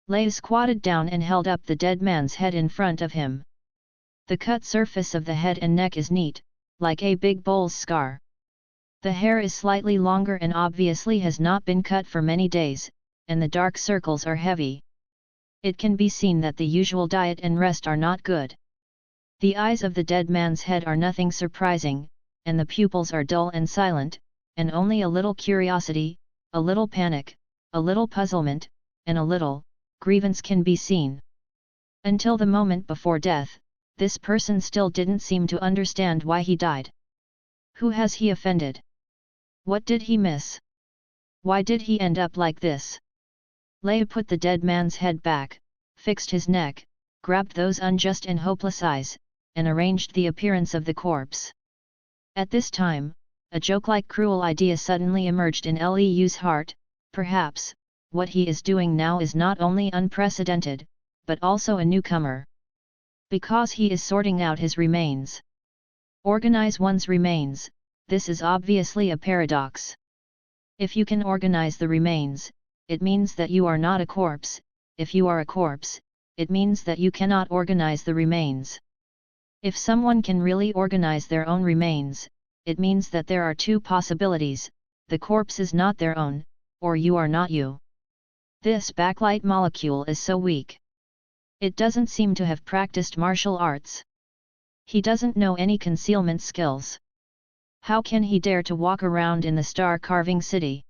Lei squatted down and held up the dead man's head in front of him. The cut surface of the head and neck is neat, like a big bull's scar. The hair is slightly longer and obviously has not been cut for many days, and the dark circles are heavy. It can be seen that the usual diet and rest are not good. The eyes of the dead man's head are nothing surprising, and the pupils are dull and silent, and only a little curiosity, a little panic, a little puzzlement, and a little grievance can be seen. Until the moment before death, this person still didn't seem to understand why he died. Who has he offended? What did he miss? Why did he end up like this? Lei put the dead man's head back, fixed his neck, grabbed those unjust and hopeless eyes, and arranged the appearance of the corpse. At this time, a joke-like cruel idea suddenly emerged in Liu's heart. Perhaps, what he is doing now is not only unprecedented, but also a newcomer. Because he is sorting out his remains. Organize one's remains, this is obviously a paradox. If you can organize the remains, it means that you are not a corpse. If you are a corpse, it means that you cannot organize the remains. If someone can really organize their own remains, it means that there are two possibilities: the corpse is not their own, or you are not you. This backlight molecule is so weak. It doesn't seem to have practiced martial arts. He doesn't know any concealment skills. How can he dare to walk around in the star-carving city?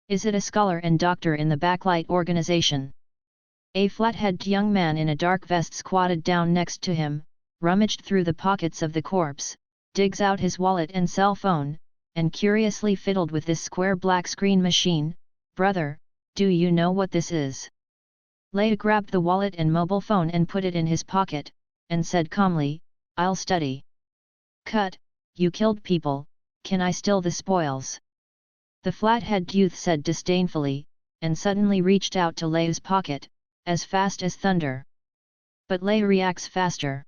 Is it a scholar and doctor in the backlight organization? A flat-headed young man in a dark vest squatted down next to him, rummaged through the pockets of the corpse, digs out his wallet and cell phone, and curiously fiddled with this square black screen machine. "Brother, do you know what this is?" Lei grabbed the wallet and mobile phone and put it in his pocket, and said calmly, "I'll study." "Cut, you killed people, can I steal the spoils?" The flat-headed youth said disdainfully, and suddenly reached out to Lei's pocket, as fast as thunder. But Lei reacts faster.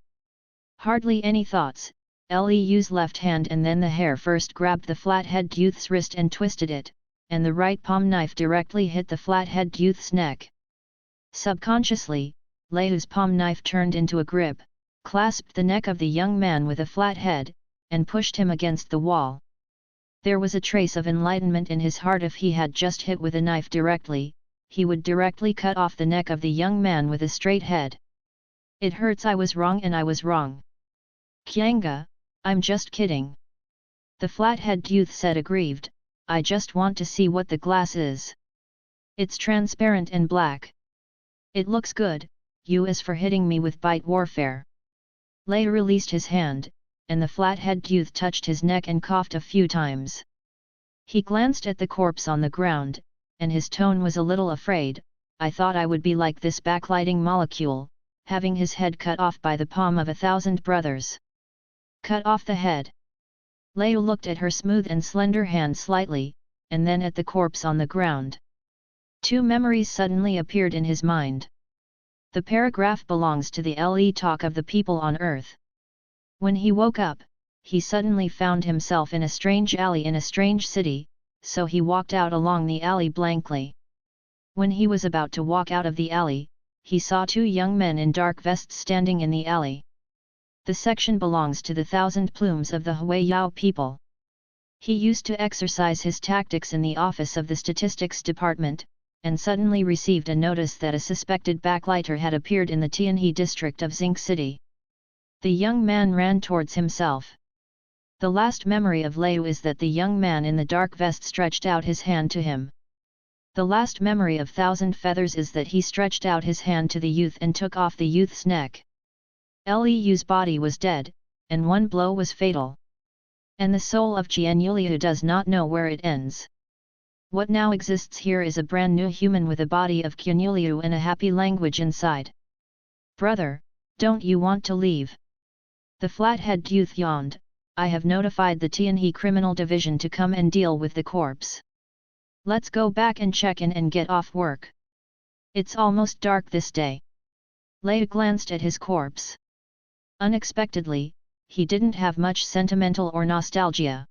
Hardly any thoughts, Liu's left hand and then the hair first grabbed the flat-headed youth's wrist and twisted it, and the right palm knife directly hit the flat-headed youth's neck. Subconsciously, Liu's palm knife turned into a grip, clasped the neck of the young man with a flat head, and pushed him against the wall. There was a trace of enlightenment in his heart. If he had just hit with a knife directly, he would directly cut off the neck of the young man with a straight head. "It hurts. I was wrong and I was wrong. Kyanga, I'm just kidding." The flat-headed youth said aggrieved, "I just want to see what the glass is. It's transparent and black. It looks good. You is for hitting me with bite warfare." Lei released his hand, and the flat-headed youth touched his neck and coughed a few times. He glanced at the corpse on the ground, and his tone was a little afraid. "I thought I would be like this backlighting molecule, having his head cut off by the palm of 1,000 brothers." "Cut off the head?" Lei looked at her smooth and slender hand slightly, and then at the corpse on the ground. Two memories suddenly appeared in his mind. The paragraph belongs to the LE talk of the people on Earth. When he woke up, he suddenly found himself in a strange alley in a strange city, so he walked out along the alley blankly. When he was about to walk out of the alley, he saw two young men in dark vests standing in the alley. The section belongs to the 1,000 Plumes of the Huayao people. He used to exercise his tactics in the office of the statistics department, and suddenly received a notice that a suspected backlighter had appeared in the Tianhe district of Zinc City. The young man ran towards himself. The last memory of Lei is that the young man in the dark vest stretched out his hand to him. The last memory of 1,000 Feathers is that he stretched out his hand to the youth and took off the youth's neck. Liu's body was dead, and one blow was fatal. And the soul of Jianyuliu does not know where it ends. What now exists here is a brand new human with a body of Qianyuliu and a happy language inside. "Brother, don't you want to leave?" The flat-headed youth yawned. "I have notified the Tianhe Criminal Division to come and deal with the corpse. Let's go back and check in and get off work. It's almost dark this day." Lei glanced at his corpse. Unexpectedly, he didn't have much sentimental or nostalgia.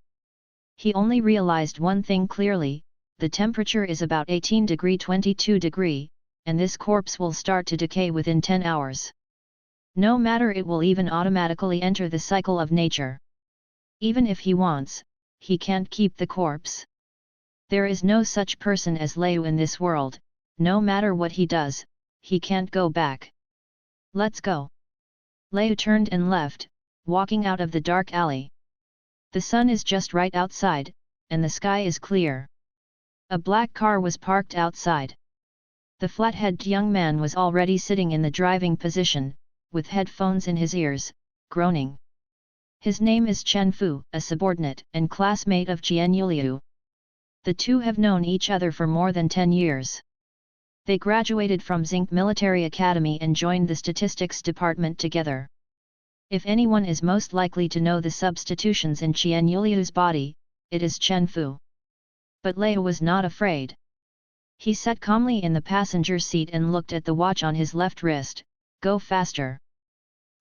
He only realized one thing clearly: the temperature is about 18°-22°, and this corpse will start to decay within 10 hours. No matter, it will even automatically enter the cycle of nature. Even if he wants, he can't keep the corpse. There is no such person as Liu in this world. No matter what he does, he can't go back. Let's go. Liu turned and left, walking out of the dark alley. The sun is just right outside, and the sky is clear. A black car was parked outside. The flat-headed young man was already sitting in the driving position, with headphones in his ears, groaning. His name is Chen Fu, a subordinate and classmate of Jian Yuliu. The two have known each other for more than 10 years. They graduated from Zinc Military Academy and joined the statistics department together. If anyone is most likely to know the substitutions in Jian Yuliu's body, it is Chen Fu. But Liu was not afraid. He sat calmly in the passenger seat and looked at the watch on his left wrist. Go faster.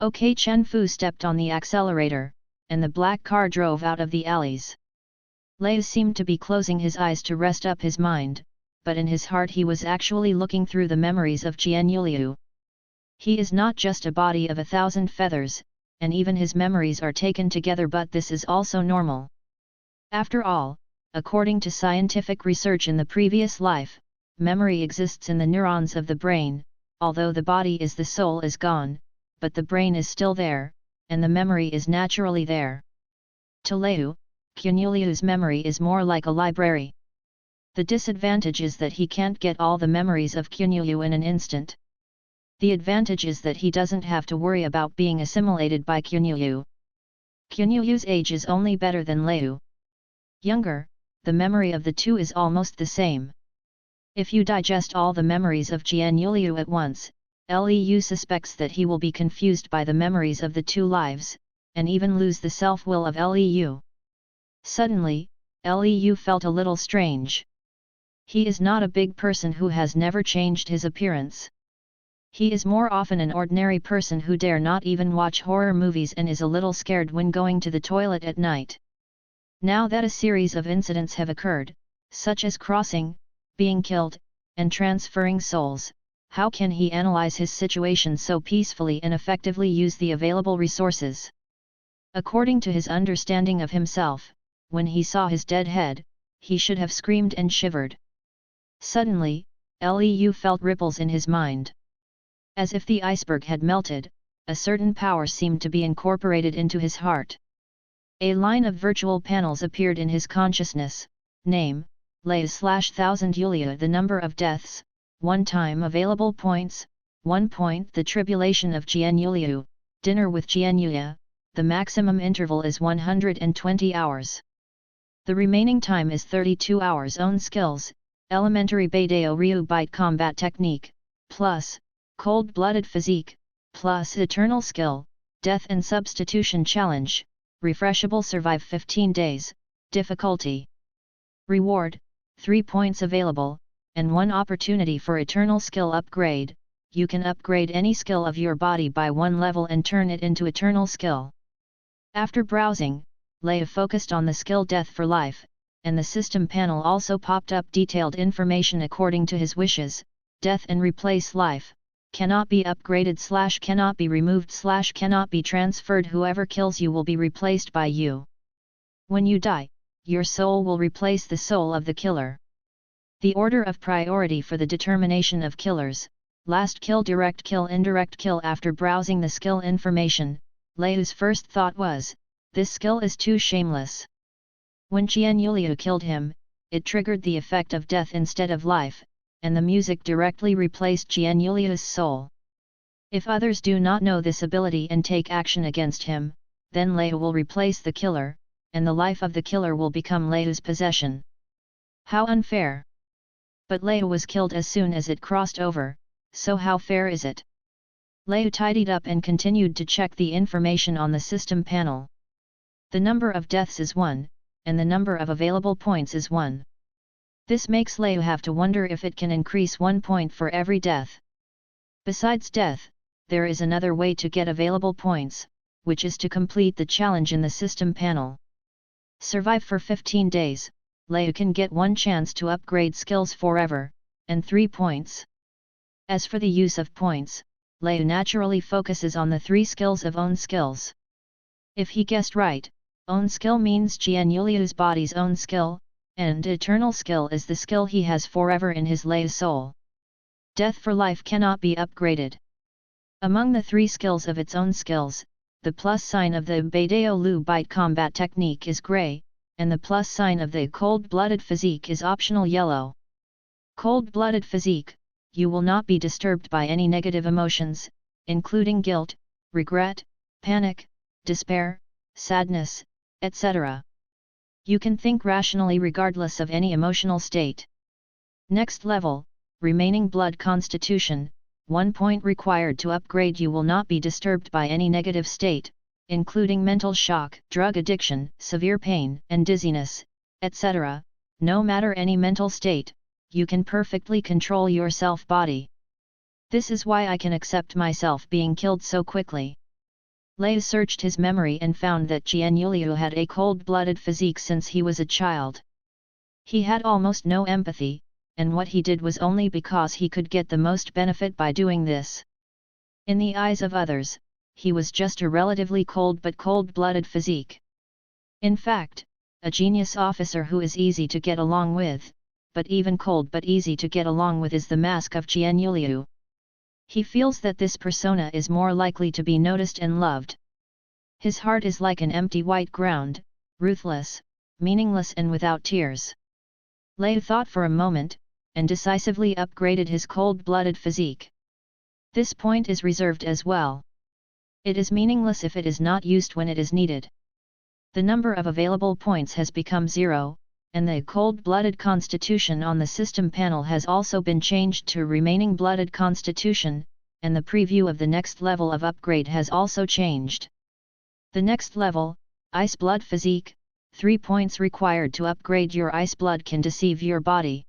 Okay. Chen Fu stepped on the accelerator, and the black car drove out of the alleys. Liu seemed to be closing his eyes to rest up his mind, but in his heart he was actually looking through the memories of Jian Yuliu. He is not just a body of 1,000 feathers, and even his memories are taken together, but this is also normal. After all, according to scientific research in the previous life, memory exists in the neurons of the brain. Although the body is the soul is gone, but the brain is still there, and the memory is naturally there. To Liu, Jian Yuliu's memory is more like a library. The disadvantage is that he can't get all the memories of Jian Yuliu in an instant. The advantage is that he doesn't have to worry about being assimilated by Jian Yuliu. Jian Yuliu's age is only better than Liu. Younger, the memory of the two is almost the same. If you digest all the memories of Jian Yuliu at once, Liu suspects that he will be confused by the memories of the two lives, and even lose the self-will of Liu. Suddenly, Liu felt a little strange. He is not a big person who has never changed his appearance. He is more often an ordinary person who dare not even watch horror movies and is a little scared when going to the toilet at night. Now that a series of incidents have occurred, such as crossing, being killed, and transferring souls, how can he analyze his situation so peacefully and effectively use the available resources? According to his understanding of himself, when he saw his dead head, he should have screamed and shivered. Suddenly, Liu felt ripples in his mind. As if the iceberg had melted, a certain power seemed to be incorporated into his heart. A line of virtual panels appeared in his consciousness. Name, Liu/1000 Yulia. The number of deaths, 1 time. Available points, 1 point. The tribulation of Jian Yuliu, dinner with Jian Yulia. The maximum interval is 120 hours. The remaining time is 32 hours. Own skills, elementary Beidao Ryu Bite combat technique, plus, cold-blooded physique, plus eternal skill, death and substitution challenge, refreshable survive 15 days, difficulty. Reward, 3 points available, and 1 opportunity for eternal skill upgrade. You can upgrade any skill of your body by 1 level and turn it into eternal skill. After browsing, Liu focused on the skill Death for Life, and the system panel also popped up detailed information according to his wishes. Death and replace life, cannot be upgraded / cannot be removed / cannot be transferred. Whoever kills you will be replaced by you. When you die, your soul will replace the soul of the killer. The order of priority for the determination of killers: last kill, direct kill, indirect kill. After browsing the skill information, Liu's first thought was, this skill is too shameless. When Jian Yuliu killed him, it triggered the effect of death instead of life, and the music directly replaced Jian Yuliu's soul. If others do not know this ability and take action against him, then Liu will replace the killer, and the life of the killer will become Liu's possession. How unfair! But Liu was killed as soon as it crossed over, so how fair is it? Liu tidied up and continued to check the information on the system panel. The number of deaths is 1, and the number of available points is 1. This makes Liu have to wonder if it can increase 1 point for every death. Besides death, there is another way to get available points, which is to complete the challenge in the system panel. Survive for 15 days, Liu can get 1 chance to upgrade skills forever, and 3 points. As for the use of points, Leo naturally focuses on the 3 skills of own skills. If he guessed right, own skill means Jianyuliu's body's own skill, and eternal skill is the skill he has forever in his Lei soul. Death for life cannot be upgraded. Among the 3 skills of its own skills, the plus sign of the Beidao Lu Bite combat technique is grey, and the plus sign of the cold-blooded physique is optional yellow. Cold-blooded physique, you will not be disturbed by any negative emotions, including guilt, regret, panic, despair, sadness, etc. You can think rationally regardless of any emotional state. Next level, remaining blood constitution, 1 point required to upgrade. You will not be disturbed by any negative state, including mental shock, drug addiction, severe pain and dizziness, etc. No matter any mental state, you can perfectly control your self-body. This is why I can accept myself being killed so quickly. Lei searched his memory and found that Jianyuliu had a cold-blooded physique since he was a child. He had almost no empathy, and what he did was only because he could get the most benefit by doing this. In the eyes of others, he was just a relatively cold but cold-blooded physique. In fact, a genius officer who is easy to get along with, but even cold but easy to get along with, is the mask of Jianyuliu. He feels that this persona is more likely to be noticed and loved. His heart is like an empty white ground, ruthless, meaningless and without tears. Lei thought for a moment, and decisively upgraded his cold-blooded physique. This point is reserved as well. It is meaningless if it is not used when it is needed. The number of available points has become 0, and the cold-blooded constitution on the system panel has also been changed to remaining blooded constitution, and the preview of the next level of upgrade has also changed. The next level, Ice Blood Physique, 3 points required to upgrade. Your ice blood can deceive your body.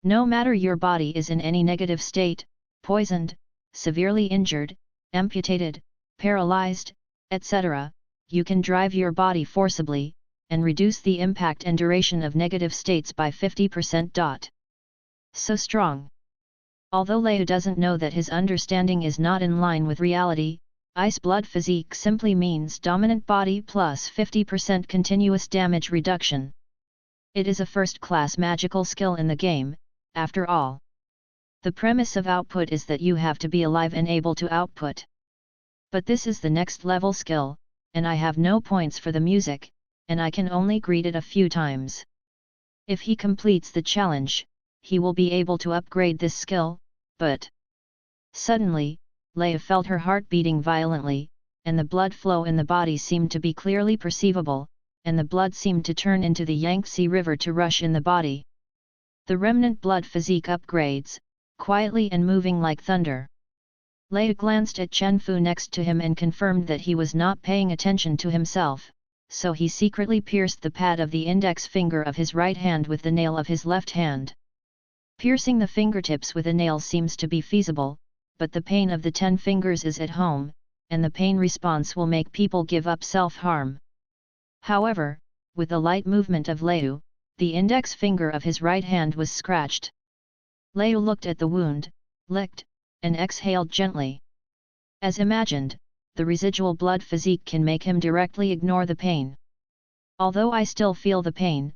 No matter your body is in any negative state, poisoned, severely injured, amputated, paralyzed, etc., you can drive your body forcibly, and reduce the impact and duration of negative states by 50%. So strong. Although Lei doesn't know that his understanding is not in line with reality, Ice Blood Physique simply means dominant body plus 50% continuous damage reduction. It is a first-class magical skill in the game, after all. The premise of output is that you have to be alive and able to output. But this is the next level skill, and I have no points for the music, and I can only greet it a few times. If he completes the challenge, he will be able to upgrade this skill, but... Suddenly, Lei felt her heart beating violently, and the blood flow in the body seemed to be clearly perceivable, and the blood seemed to turn into the Yangtze River to rush in the body. The remnant blood physique upgrades, quietly and moving like thunder. Lei glanced at Chen Fu next to him and confirmed that he was not paying attention to himself, so he secretly pierced the pad of the index finger of his right hand with the nail of his left hand. Piercing the fingertips with a nail seems to be feasible, but the pain of the 10 fingers is at home, and the pain response will make people give up self-harm. However, with a light movement of Lei, the index finger of his right hand was scratched. Lei looked at the wound, licked, and exhaled gently. As imagined, the residual blood physique can make him directly ignore the pain. Although I still feel the pain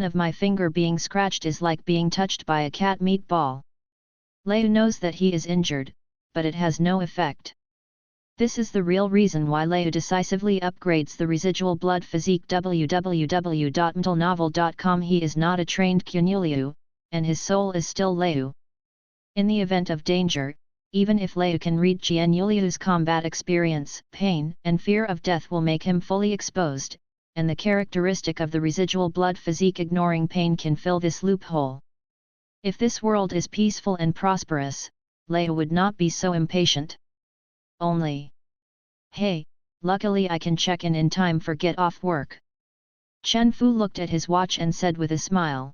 of my finger being scratched is like being touched by a cat meatball. Lei knows that he is injured, but it has no effect. This is the real reason why Lei decisively upgrades the residual blood physique. www.mentalnovel.com. He is not a trained Jianyuliu, and his soul is still Lei. In the event of danger, even if Lei can read Jianyuliu's combat experience, pain and fear of death will make him fully exposed, and the characteristic of the residual blood physique ignoring pain can fill this loophole. If this world is peaceful and prosperous, Lei would not be so impatient. Only. Hey, luckily I can check in time for get off work. Chen Fu looked at his watch and said with a smile.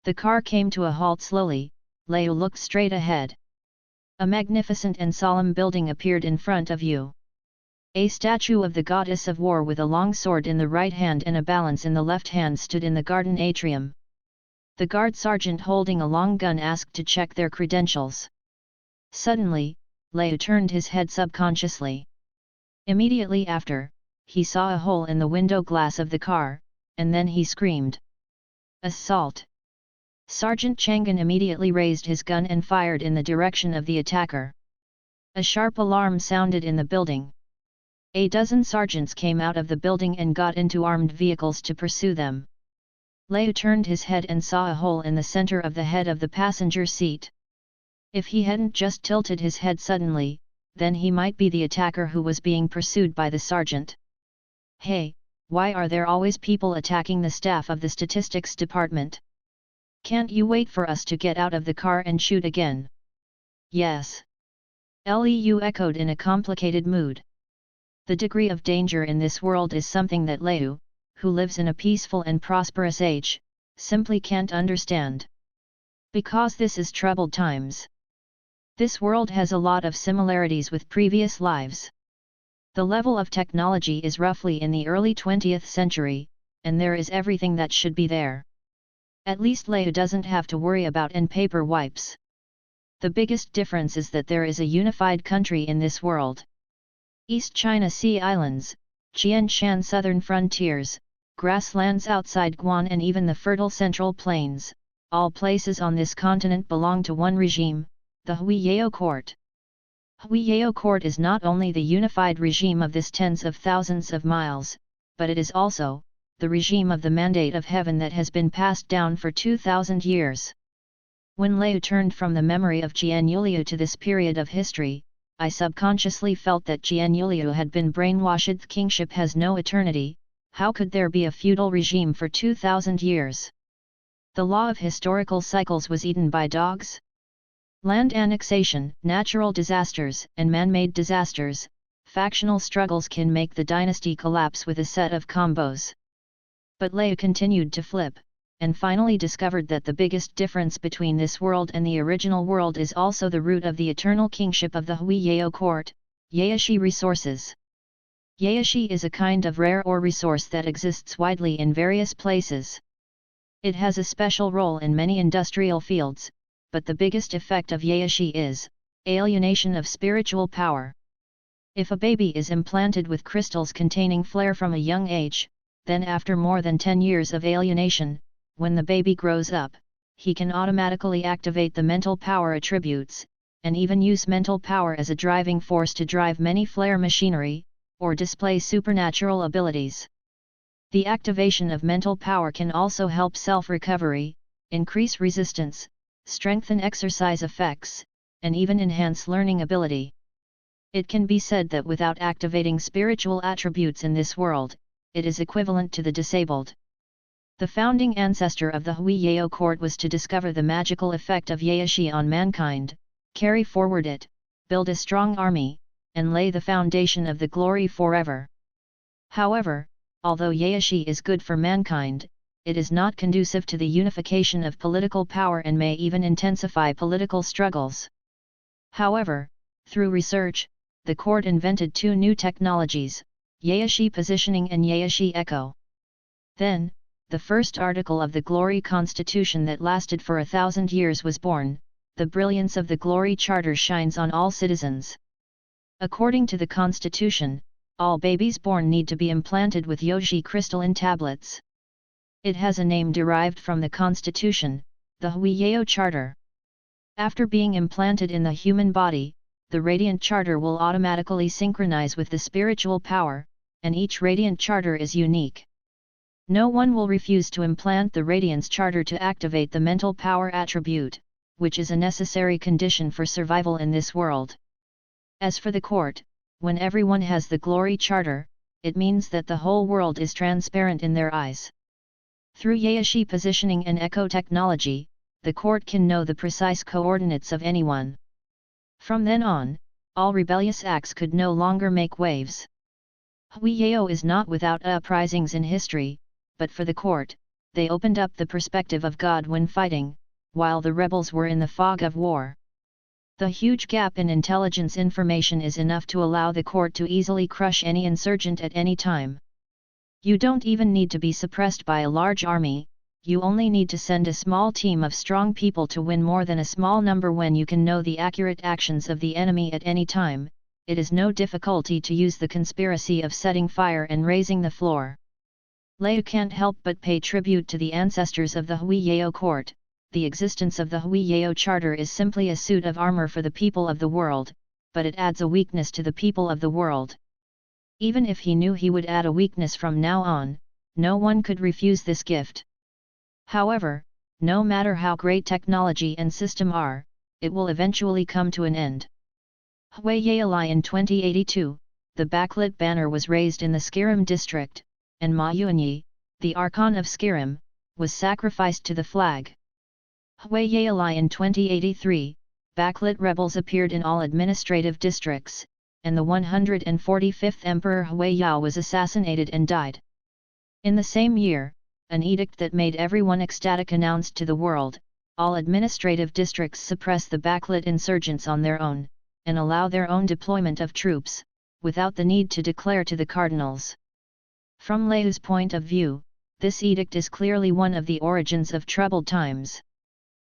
The car came to a halt slowly. Lei looked straight ahead. A magnificent and solemn building appeared in front of you. A statue of the goddess of war with a long sword in the right hand and a balance in the left hand stood in the garden atrium. The guard sergeant holding a long gun asked to check their credentials. Suddenly, Leo turned his head subconsciously. Immediately after, he saw a hole in the window glass of the car, and then he screamed. Assault! Sergeant Changan immediately raised his gun and fired in the direction of the attacker. A sharp alarm sounded in the building. A dozen sergeants came out of the building and got into armed vehicles to pursue them. Leo turned his head and saw a hole in the center of the head of the passenger seat. If he hadn't just tilted his head suddenly, then he might be the attacker who was being pursued by the sergeant. Hey, why are there always people attacking the staff of the statistics department? Can't you wait for us to get out of the car and shoot again? Yes. Leu echoed in a complicated mood. The degree of danger in this world is something that Leu, who lives in a peaceful and prosperous age, simply can't understand. Because this is troubled times. This world has a lot of similarities with previous lives. The level of technology is roughly in the early 20th century, and there is everything that should be there. At least Leo doesn't have to worry about paper wipes. The biggest difference is that there is a unified country in this world. East China Sea Islands, Qianshan southern frontiers, grasslands outside Guan and even the fertile Central Plains, all places on this continent belong to one regime, the Huiyao Court. Huiyao Court is not only the unified regime of this tens of thousands of miles, but it is also the regime of the mandate of heaven that has been passed down for 2,000 years. When Leo turned from the memory of Jian Yuliu to this period of history, I subconsciously felt that Jian Yuliu had been brainwashed. The kingship has no eternity, how could there be a feudal regime for 2,000 years? The law of historical cycles was eaten by dogs? Land annexation, natural disasters, and man-made disasters, factional struggles can make the dynasty collapse with a set of combos. But Leo continued to flip, and finally discovered that the biggest difference between this world and the original world is also the root of the eternal kingship of the Huiyao court, Yaoshi resources. Yaoshi is a kind of rare ore resource that exists widely in various places. It has a special role in many industrial fields, but the biggest effect of Yaoshi is alienation of spiritual power. If a baby is implanted with crystals containing flare from a young age, then after more than 10 years of alienation, when the baby grows up, he can automatically activate the mental power attributes, and even use mental power as a driving force to drive many flare machinery, or display supernatural abilities. The activation of mental power can also help self-recovery, increase resistance, strengthen exercise effects, and even enhance learning ability. It can be said that without activating spiritual attributes in this world, it is equivalent to the disabled. The founding ancestor of the Huiyao court was to discover the magical effect of Yaoshi on mankind, carry forward it, build a strong army, and lay the foundation of the glory forever. However, although Yaoshi is good for mankind, it is not conducive to the unification of political power and may even intensify political struggles. However, through research, the court invented two new technologies, Yaoshi positioning and Yaoshi echo. Then, the first article of the Glory Constitution that lasted for 1,000 years was born. The brilliance of the Glory Charter shines on all citizens. According to the Constitution, all babies born need to be implanted with Yaoshi crystalline tablets. It has a name derived from the Constitution, the Huiyao Charter. After being implanted in the human body, the Radiant Charter will automatically synchronize with the spiritual power, and each Radiant Charter is unique. No one will refuse to implant the Radiance Charter to activate the mental power attribute, which is a necessary condition for survival in this world. As for the court, when everyone has the Glory Charter, it means that the whole world is transparent in their eyes. Through Yaoshi positioning and echo technology, the court can know the precise coordinates of anyone. From then on, all rebellious acts could no longer make waves. Huiyao is not without uprisings in history, but for the court, they opened up the perspective of God when fighting, while the rebels were in the fog of war. The huge gap in intelligence information is enough to allow the court to easily crush any insurgent at any time. You don't even need to be suppressed by a large army, you only need to send a small team of strong people to win more than a small number. When you can know the accurate actions of the enemy at any time, it is no difficulty to use the conspiracy of setting fire and raising the floor. Lei can't help but pay tribute to the ancestors of the Hui Yao court. The existence of the Hui Yao Charter is simply a suit of armor for the people of the world, but it adds a weakness to the people of the world. Even if he knew he would add a weakness from now on, no one could refuse this gift. However, no matter how great technology and system are, it will eventually come to an end. Hui Yalai in 2082, the backlit banner was raised in the Skirim district, and Ma Yuanyi, the Archon of Skirim, was sacrificed to the flag. Hui Yalai in 2083, backlit rebels appeared in all administrative districts, and the 145th Emperor Hui Yao was assassinated and died. In the same year, an edict that made everyone ecstatic announced to the world, all administrative districts suppress the backlit insurgents on their own, and allow their own deployment of troops, without the need to declare to the cardinals. From Lei's point of view, this edict is clearly one of the origins of troubled times.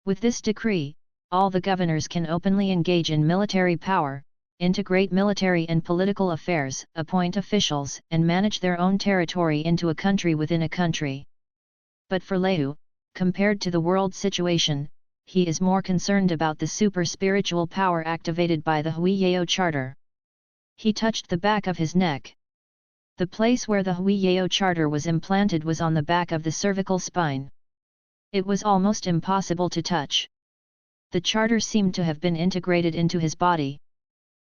With this decree, all the governors can openly engage in military power, integrate military and political affairs, appoint officials, and manage their own territory into a country within a country. But for Lei, compared to the world situation, he is more concerned about the super-spiritual power activated by the Hui Yao Charter. He touched the back of his neck. The place where the Hui Yao Charter was implanted was on the back of the cervical spine. It was almost impossible to touch. The charter seemed to have been integrated into his body.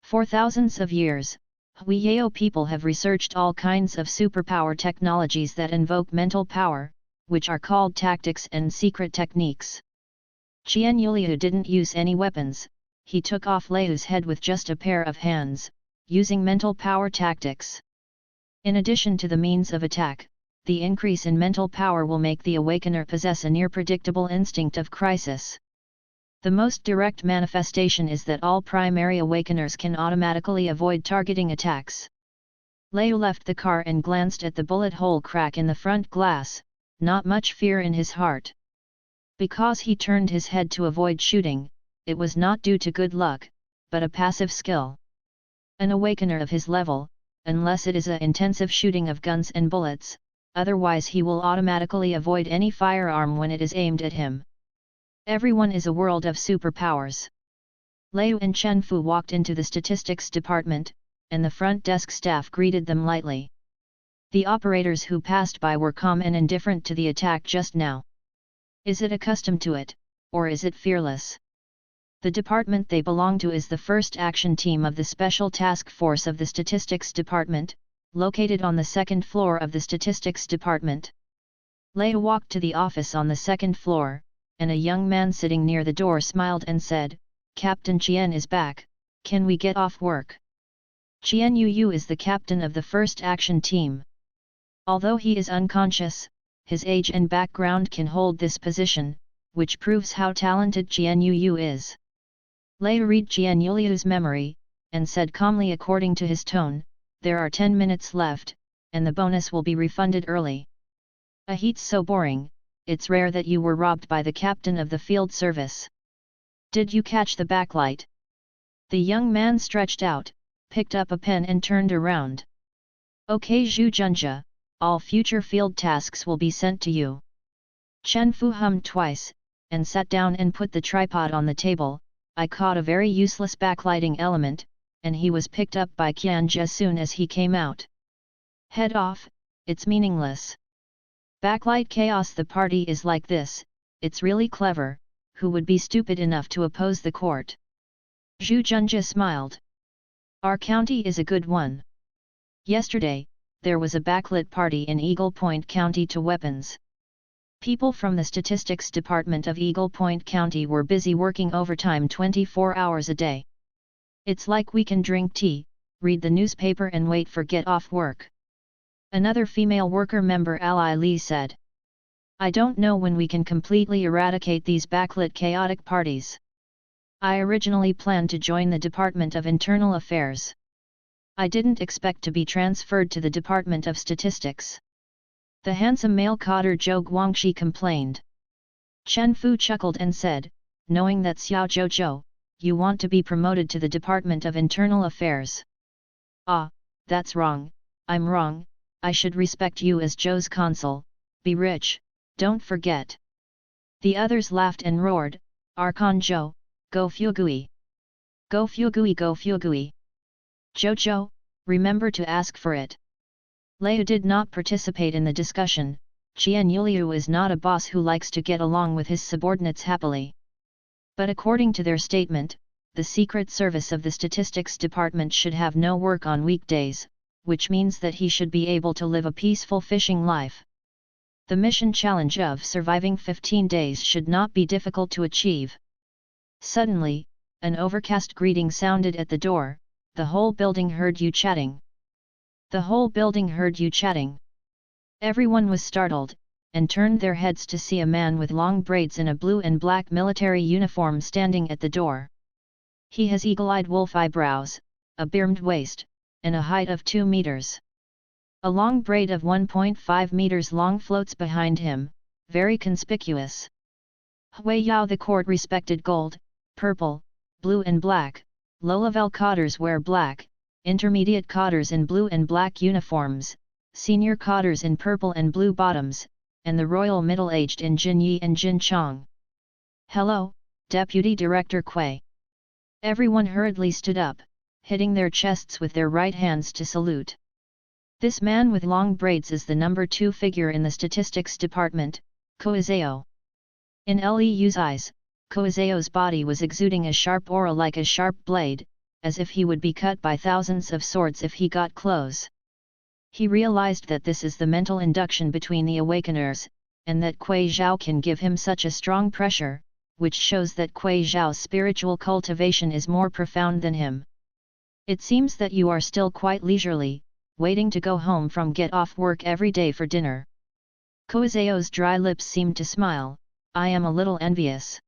For thousands of years, Hui Yao people have researched all kinds of superpower technologies that invoke mental power, which are called tactics and secret techniques. Qian Yuliu didn't use any weapons, he took off Lei's head with just a pair of hands, using mental power tactics. In addition to the means of attack, the increase in mental power will make the awakener possess a near-predictable instinct of crisis. The most direct manifestation is that all primary awakeners can automatically avoid targeting attacks. Lei left the car and glanced at the bullet hole crack in the front glass, not much fear in his heart. Because he turned his head to avoid shooting, it was not due to good luck, but a passive skill. An awakener of his level, unless it is a intensive shooting of guns and bullets, otherwise he will automatically avoid any firearm when it is aimed at him. Everyone is a world of superpowers. Lei and Chen Fu walked into the statistics department, and the front desk staff greeted them lightly. The operators who passed by were calm and indifferent to the attack just now. Is it accustomed to it, or is it fearless? The department they belong to is the first action team of the Special Task Force of the Statistics Department, located on the second floor of the Statistics Department. Lei walked to the office on the second floor, and a young man sitting near the door smiled and said, "Captain Qian is back, can we get off work?" Qian Yu is the captain of the first action team. Although he is unconscious, his age and background can hold this position, which proves how talented Qian Yu is. Lei read Qian Yuliu's memory, and said calmly according to his tone, "There are 10 minutes left, and the bonus will be refunded early." "A heat's so boring, it's rare that you were robbed by the captain of the field service. Did you catch the backlight?" The young man stretched out, picked up a pen and turned around. "Okay Zhu Junjia, all future field tasks will be sent to you." Chen Fu hummed twice, and sat down and put the tripod on the table. "I caught a very useless backlighting element, and he was picked up by Qianja as soon as he came out." "Head off, it's meaningless." "Backlight chaos, the party is like this, it's really clever, who would be stupid enough to oppose the court?" Zhu Junjia smiled. "Our county is a good one. Yesterday, there was a backlit party in Eagle Point County to weapons. People from the statistics department of Eagle Point County were busy working overtime 24 hours a day. It's like we can drink tea, read the newspaper and wait for get off work." Another female worker member Ally Lee said. "I don't know when we can completely eradicate these backlit chaotic parties. I originally planned to join the Department of Internal Affairs. I didn't expect to be transferred to the Department of Statistics. The handsome male cotter Zhou Guangxi complained. Chen Fu chuckled and said, knowing that Xiao Zhou, you want to be promoted to the Department of Internal Affairs. Ah, that's wrong, I'm wrong, I should respect you as Zhou's consul, be rich, don't forget. The others laughed and roared, Archon Zhou, go Fugui! Go Fugui, go Fugui! Zhou, remember to ask for it. Lei did not participate in the discussion. Qian Yuliu is not a boss who likes to get along with his subordinates happily. But according to their statement, the Secret Service of the Statistics Department should have no work on weekdays, which means that he should be able to live a peaceful fishing life. The mission challenge of surviving 15 days should not be difficult to achieve. Suddenly, an overcast greeting sounded at the door. The whole building heard you chatting. The whole building heard you chatting. Everyone was startled, and turned their heads to see a man with long braids in a blue and black military uniform standing at the door. He has eagle-eyed wolf eyebrows, a beamed waist, and a height of 2 meters. A long braid of 1.5 meters long floats behind him, very conspicuous. Hui Yao, the court respected gold, purple, blue and black, low-level cotters wear black, intermediate cotters in blue and black uniforms, senior cotters in purple and blue bottoms, and the royal middle-aged in Jin Yi and Jin Chong. Hello, Deputy Director Kui. Everyone hurriedly stood up, hitting their chests with their right hands to salute. This man with long braids is the number 2 figure in the Statistics Department, Koizeo. In Liu's eyes, Koizeo's body was exuding a sharp aura like a sharp blade, as if he would be cut by thousands of swords if he got close. He realized that this is the mental induction between the awakeners, and that Kui Zhao can give him such a strong pressure, which shows that Kui Zhao's spiritual cultivation is more profound than him. It seems that you are still quite leisurely, waiting to go home from get off work every day for dinner. Koizeo's dry lips seemed to smile, I am a little envious.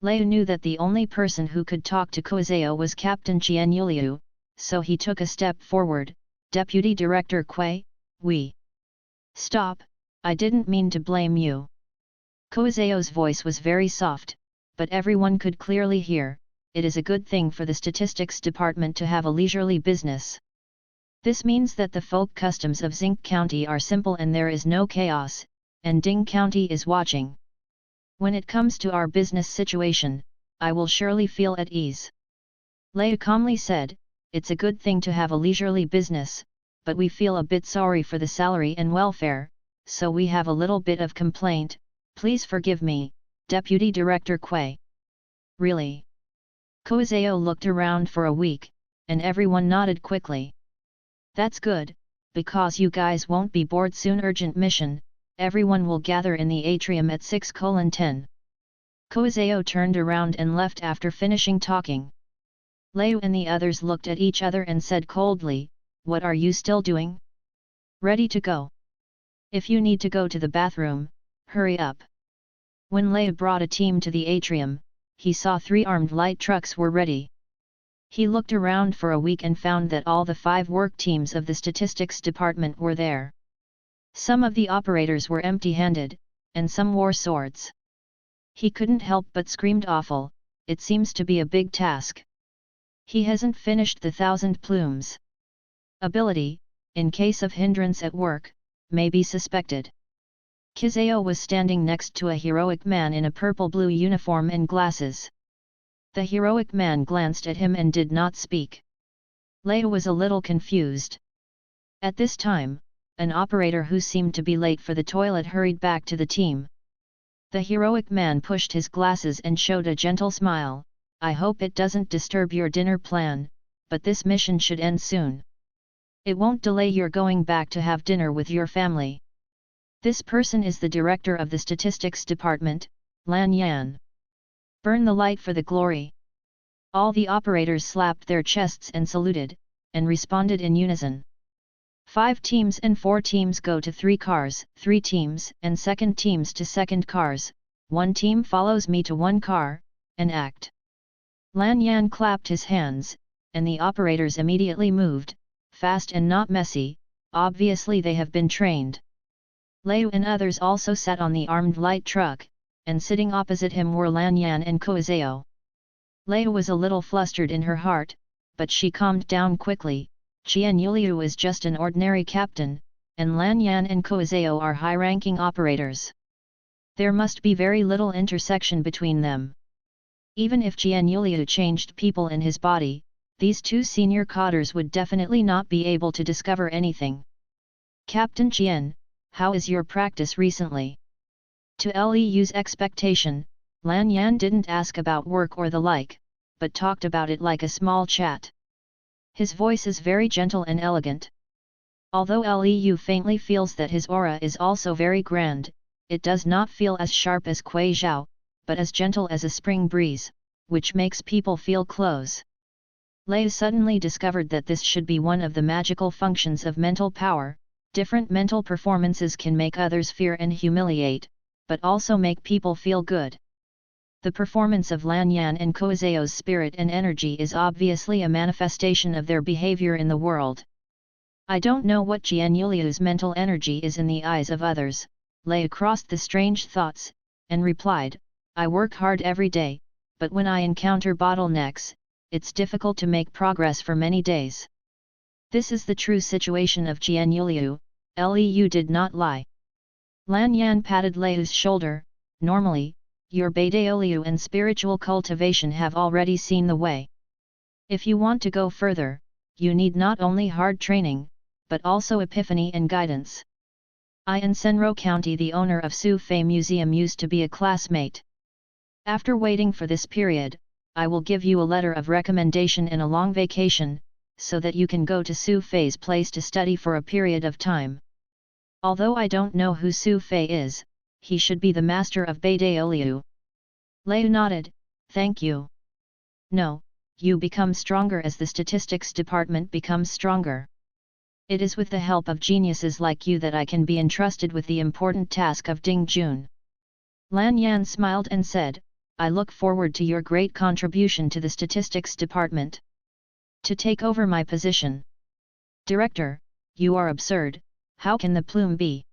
Lei knew that the only person who could talk to Koizeo was Captain Qian Yuliu, so he took a step forward. Deputy Director Kui, we. Stop, I didn't mean to blame you. Koizeo's voice was very soft, but everyone could clearly hear, it is a good thing for the Statistics Department to have a leisurely business. This means that the folk customs of Zinc County are simple and there is no chaos, and Ding County is watching. When it comes to our business situation, I will surely feel at ease. Lei calmly said, it's a good thing to have a leisurely business, but we feel a bit sorry for the salary and welfare, so we have a little bit of complaint, please forgive me, Deputy Director Kui. Really? Koizeo looked around for a week, and everyone nodded quickly. That's good, because you guys won't be bored soon. Urgent mission, everyone will gather in the atrium at 6:10. Koizeo turned around and left after finishing talking. Lei and the others looked at each other and said coldly, what are you still doing? Ready to go. If you need to go to the bathroom, hurry up. When Lei brought a team to the atrium, he saw 3 armed light trucks were ready. He looked around for a week and found that all the 5 work teams of the Statistics Department were there. Some of the operators were empty-handed, and some wore swords. He couldn't help but screamed awful, it seems to be a big task. He hasn't finished the 1,000 plumes. Ability, in case of hindrance at work, may be suspected. Koizeo was standing next to a heroic man in a purple-blue uniform and glasses. The heroic man glanced at him and did not speak. Lei was a little confused. At this time, an operator who seemed to be late for the toilet hurried back to the team. The heroic man pushed his glasses and showed a gentle smile, I hope it doesn't disturb your dinner plan, but this mission should end soon. It won't delay your going back to have dinner with your family. This person is the director of the Statistics Department, Lan Yan. Burn the light for the glory. All the operators slapped their chests and saluted, and responded in unison. 5 teams and 4 teams go to 3 cars, 3 teams and second teams to second cars, 1 team follows me to 1 car, and act. Lan Yan clapped his hands, and the operators immediately moved, fast and not messy, obviously they have been trained. Liu and others also sat on the armed light truck, and sitting opposite him were Lan Yan and Koizao. Liu was a little flustered in her heart, but she calmed down quickly. Qian Yuliu is just an ordinary captain, and Lan Yan and Koizao are high-ranking operators. There must be very little intersection between them. Even if Qian Yuliu changed people in his body, these two senior cadres would definitely not be able to discover anything. Captain Qian, how is your practice recently? To Liu's expectation, Lan Yan didn't ask about work or the like, but talked about it like a small chat. His voice is very gentle and elegant. Although Liu faintly feels that his aura is also very grand, it does not feel as sharp as Kuei Zhao, but as gentle as a spring breeze, which makes people feel close. Liu suddenly discovered that this should be one of the magical functions of mental power. Different mental performances can make others fear and humiliate, but also make people feel good. The performance of Lan Yan and Koizao's spirit and energy is obviously a manifestation of their behavior in the world. I don't know what Qian Yuliu's mental energy is in the eyes of others, Liu crossed the strange thoughts, and replied, I work hard every day, but when I encounter bottlenecks, it's difficult to make progress for many days. This is the true situation of Qian Yuliu, Liu did not lie. Lan Yan patted Liu's shoulder, normally, your Baidaoliu and spiritual cultivation have already seen the way. If you want to go further, you need not only hard training, but also epiphany and guidance. I in Senro County, the owner of Su Fei Museum, used to be a classmate. After waiting for this period, I will give you a letter of recommendation in a long vacation, so that you can go to Su Fei's place to study for a period of time. Although I don't know who Su Fei is, he should be the master of Baidaoliu. Liu nodded, thank you. No, you become stronger as the statistics department becomes stronger. It is with the help of geniuses like you that I can be entrusted with the important task of Ding Jun. Lan Yan smiled and said, I look forward to your great contribution to the statistics department. To take over my position. Director, you are absurd, how can the plume be?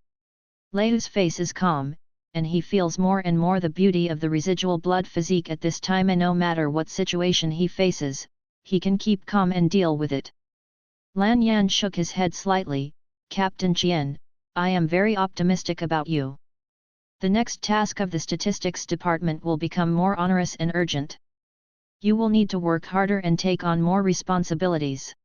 Liu's face is calm, and he feels more and more the beauty of the residual blood physique at this time, and no matter what situation he faces, he can keep calm and deal with it. Lan Yan shook his head slightly, Captain Qian, I am very optimistic about you. The next task of the statistics department will become more onerous and urgent. You will need to work harder and take on more responsibilities.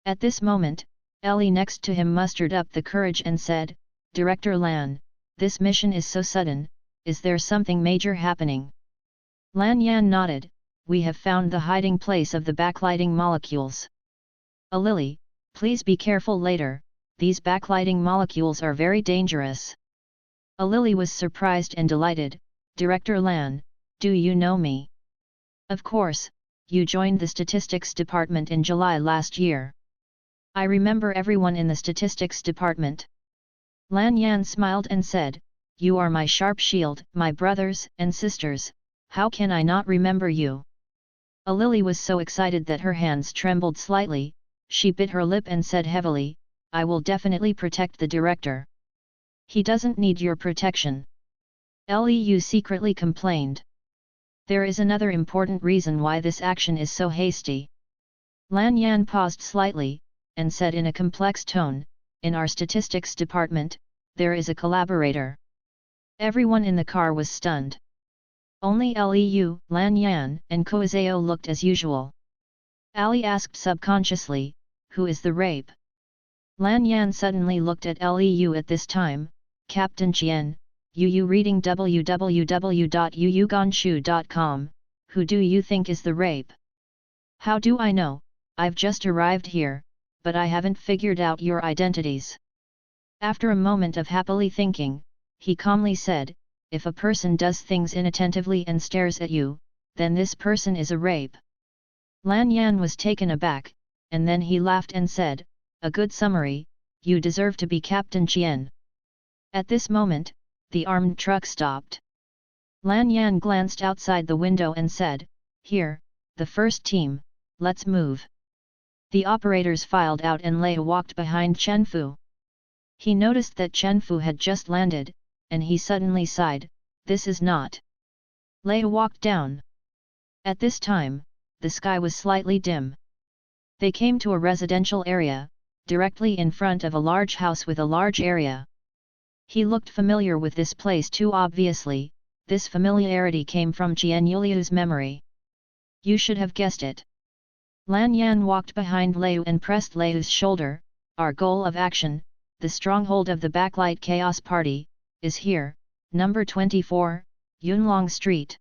At this moment, Ellie next to him mustered up the courage and said, Director Lan, this mission is so sudden, is there something major happening? Lan Yan nodded, we have found the hiding place of the backlighting molecules. Lily, please be careful later, these backlighting molecules are very dangerous. Lily was surprised and delighted, Director Lan, do you know me? Of course, you joined the statistics department in July last year. I remember everyone in the statistics department. Lan Yan smiled and said, you are my sharp shield, my brothers and sisters, how can I not remember you? Lily was so excited that her hands trembled slightly, she bit her lip and said heavily, I will definitely protect the director. He doesn't need your protection. Liu secretly complained. There is another important reason why this action is so hasty. Lan Yan paused slightly, and said in a complex tone, in our statistics department, there is a collaborator. Everyone in the car was stunned. Only Liu, Lan Yan, and Koizao looked as usual. Ali asked subconsciously, who is the rape? Lan Yan suddenly looked at Liu at this time, Captain Qian, you reading www.yuyuganshu.com, who do you think is the rape? How do I know, I've just arrived here, but I haven't figured out your identities. After a moment of happily thinking, he calmly said, if a person does things inattentively and stares at you, then this person is a rape. Lan Yan was taken aback, and then he laughed and said, a good summary, you deserve to be Captain Qian. At this moment, the armed truck stopped. Lan Yan glanced outside the window and said, here, the first team, let's move. The operators filed out and Lei walked behind Chen Fu. He noticed that Chen Fu had just landed, and he suddenly sighed, "This is not." Lei walked down. At this time, the sky was slightly dim. They came to a residential area, directly in front of a large house with a large area. He looked familiar with this place too obviously. This familiarity came from Jian Yuliu's memory. You should have guessed it. Lan Yan walked behind Lei and pressed Lei's shoulder. Our goal of action, the stronghold of the Backlight Chaos Party, is here, number 24, Yunlong Street.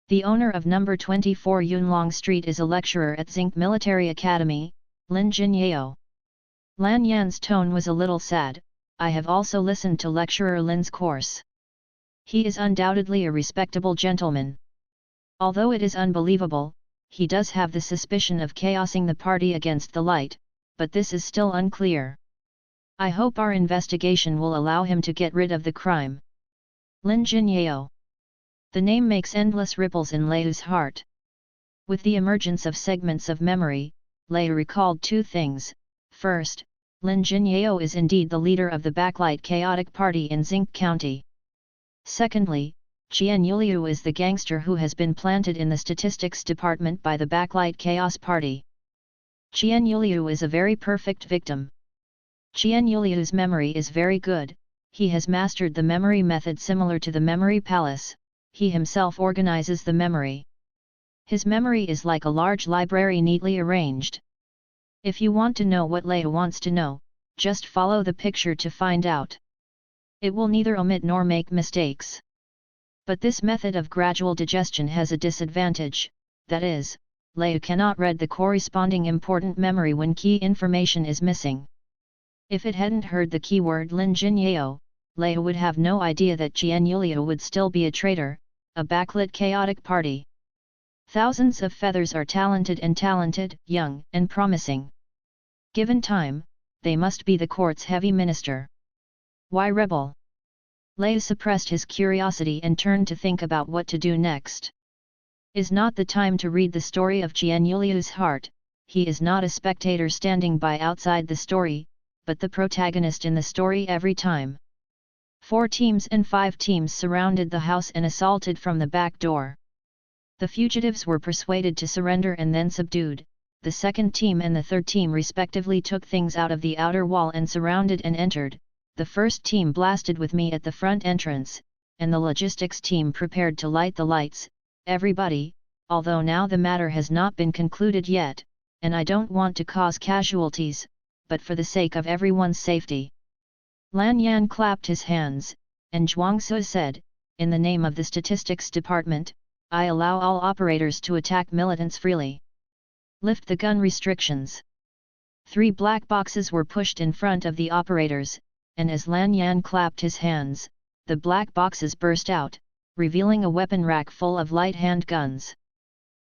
The owner of number 24 Yunlong Street is a lecturer at Zinc Military Academy, Lin Jinyao. Lan Yan's tone was a little sad. I have also listened to lecturer Lin's course. He is undoubtedly a respectable gentleman. Although it is unbelievable, he does have the suspicion of chaosing the party against the light, but this is still unclear. I hope our investigation will allow him to get rid of the crime. Lin Jinyao. The name makes endless ripples in Lei's heart. With the emergence of segments of memory, Lei recalled two things. First, Lin Jinyao is indeed the leader of the Backlight Chaotic Party in Zinc County. Secondly, Jian Yuliu is the gangster who has been planted in the statistics department by the Backlight Chaos Party. Jian Yuliu is a very perfect victim. Jian Yuliu's memory is very good. He has mastered the memory method similar to the memory palace. He himself organizes the memory. His memory is like a large library neatly arranged. If you want to know what Lei wants to know, just follow the picture to find out. It will neither omit nor make mistakes. But this method of gradual digestion has a disadvantage, that is, Lei cannot read the corresponding important memory when key information is missing. If it hadn't heard the keyword Lin Jinyao, Lei would have no idea that Jian Yuliu would still be a traitor, a backlit chaotic party. Thousands of feathers are talented, young, and promising. Given time, they must be the court's heavy minister. Why rebel? Lei suppressed his curiosity and turned to think about what to do next. Is not the time to read the story of Jian Yuliu's heart. He is not a spectator standing by outside the story, but the protagonist in the story every time. 4 teams and 5 teams surrounded the house and assaulted from the back door. The fugitives were persuaded to surrender and then subdued. The second team and the third team respectively took things out of the outer wall and surrounded and entered. The first team blasted with me at the front entrance, and the logistics team prepared to light the lights. Everybody, although now the matter has not been concluded yet, and I don't want to cause casualties, but for the sake of everyone's safety. Lan Yan clapped his hands, and Zhuangzi said, in the name of the statistics department, I allow all operators to attack militants freely. Lift the gun restrictions. 3 black boxes were pushed in front of the operators, and as Lan Yan clapped his hands, the black boxes burst out, revealing a weapon rack full of light handguns.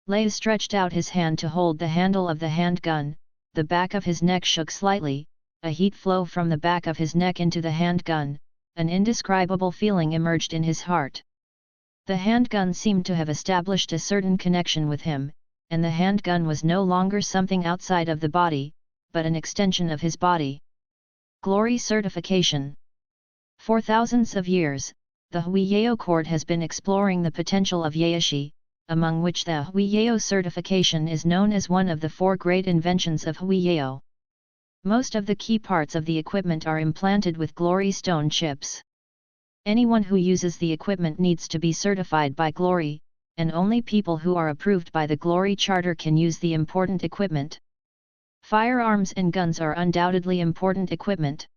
Lei stretched out his hand to hold the handle of the handgun. The back of his neck shook slightly, a heat flow from the back of his neck into the handgun, an indescribable feeling emerged in his heart. The handgun seemed to have established a certain connection with him, and the handgun was no longer something outside of the body, but an extension of his body. Glory certification. For thousands of years, the Huiyao court has been exploring the potential of Yaoshi, among which the Huiyao certification is known as one of the 4 great inventions of Huiyao. Most of the key parts of the equipment are implanted with Glory stone chips. Anyone who uses the equipment needs to be certified by Glory, and only people who are approved by the Glory Charter can use the important equipment. Firearms and guns are undoubtedly important equipment.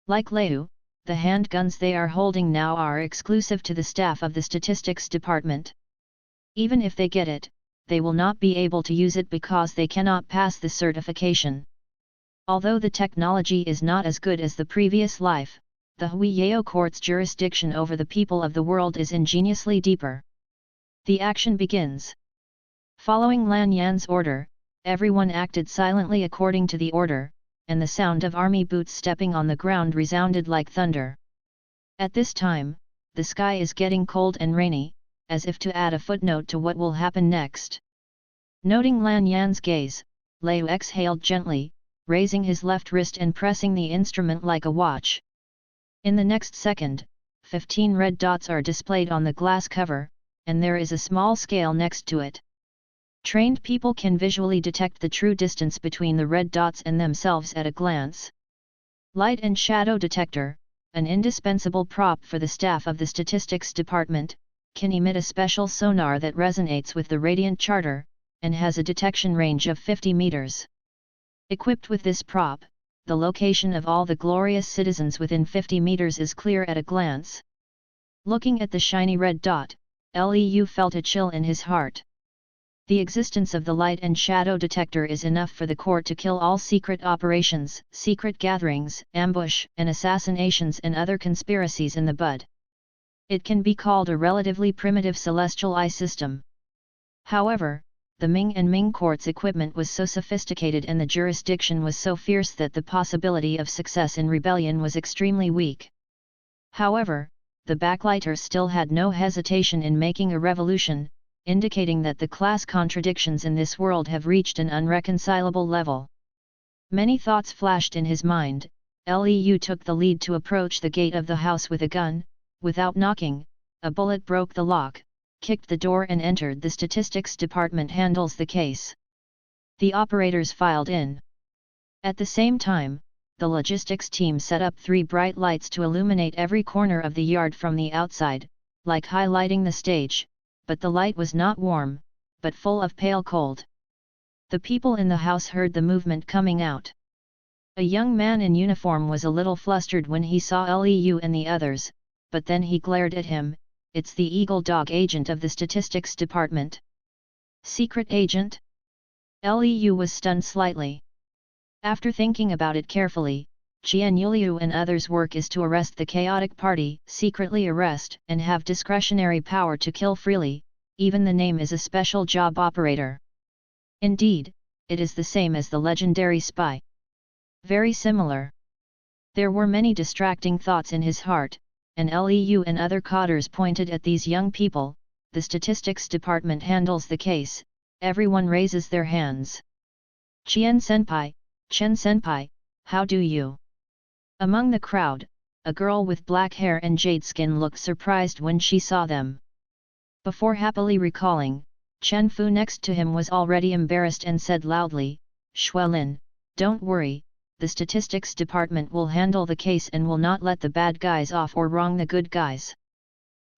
Like Leu, the handguns they are holding now are exclusive to the staff of the statistics department. Even if they get it, they will not be able to use it because they cannot pass the certification. Although the technology is not as good as the previous life, the Huiyao court's jurisdiction over the people of the world is ingeniously deeper. The action begins. Following Lan Yan's order, everyone acted silently according to the order, and the sound of army boots stepping on the ground resounded like thunder. At this time, the sky is getting cold and rainy, as if to add a footnote to what will happen next. Noting Lan Yan's gaze, Lei exhaled gently, raising his left wrist and pressing the instrument like a watch. In the next second, 15 red dots are displayed on the glass cover, and there is a small scale next to it. Trained people can visually detect the true distance between the red dots and themselves at a glance. Light and shadow detector, an indispensable prop for the staff of the statistics department, can emit a special sonar that resonates with the radiant charter, and has a detection range of 50 meters. Equipped with this prop, the location of all the glorious citizens within 50 meters is clear at a glance. Looking at the shiny red dot, Liu felt a chill in his heart. The existence of the light and shadow detector is enough for the court to kill all secret operations, secret gatherings, ambush, and assassinations and other conspiracies in the bud. It can be called a relatively primitive celestial eye system. However, the Ming and Ming court's equipment was so sophisticated and the jurisdiction was so fierce that the possibility of success in rebellion was extremely weak. However, the backlighters still had no hesitation in making a revolution, indicating that the class contradictions in this world have reached an unreconcilable level. Many thoughts flashed in his mind. Liu took the lead to approach the gate of the house with a gun. Without knocking, a bullet broke the lock, kicked the door and entered. The statistics department handles the case. The operators filed in. At the same time, the logistics team set up 3 bright lights to illuminate every corner of the yard from the outside, like highlighting the stage, but the light was not warm, but full of pale cold. The people in the house heard the movement coming out. A young man in uniform was a little flustered when he saw Liu and the others, but then he glared at him. It's the Eagle Dog agent of the statistics department. Secret agent? Liu was stunned slightly. After thinking about it carefully, Qian Yuliu and others' work is to arrest the chaotic party, secretly arrest, and have discretionary power to kill freely. Even the name is a special job operator. Indeed, it is the same as the legendary spy. Very similar. There were many distracting thoughts in his heart, and Liu and other codders pointed at these young people. The statistics department handles the case. Everyone raises their hands. Chen Senpai, how do you? Among the crowd, a girl with black hair and jade skin looked surprised when she saw them. Before happily recalling, Chen Fu next to him was already embarrassed and said loudly, Xuelin, don't worry, the statistics department will handle the case and will not let the bad guys off or wrong the good guys.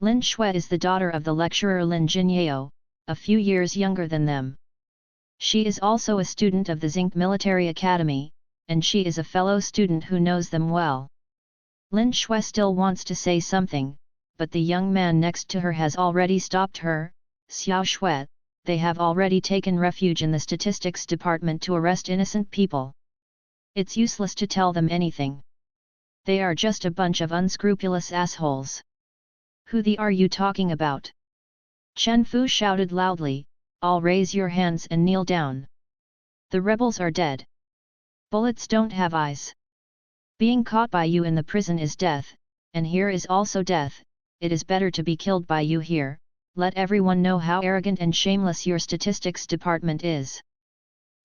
Lin Shui is the daughter of the lecturer Lin Jinyao, a few years younger than them. She is also a student of the Zinc Military Academy, and she is a fellow student who knows them well. Lin Shui still wants to say something, but the young man next to her has already stopped her. Xiao Shui, they have already taken refuge in the statistics department to arrest innocent people. It's useless to tell them anything. They are just a bunch of unscrupulous assholes. Who are you talking about? Chen Fu shouted loudly, all raise your hands and kneel down. The rebels are dead. Bullets don't have eyes. Being caught by you in the prison is death, and here is also death. It is better to be killed by you here. Let everyone know how arrogant and shameless your statistics department is.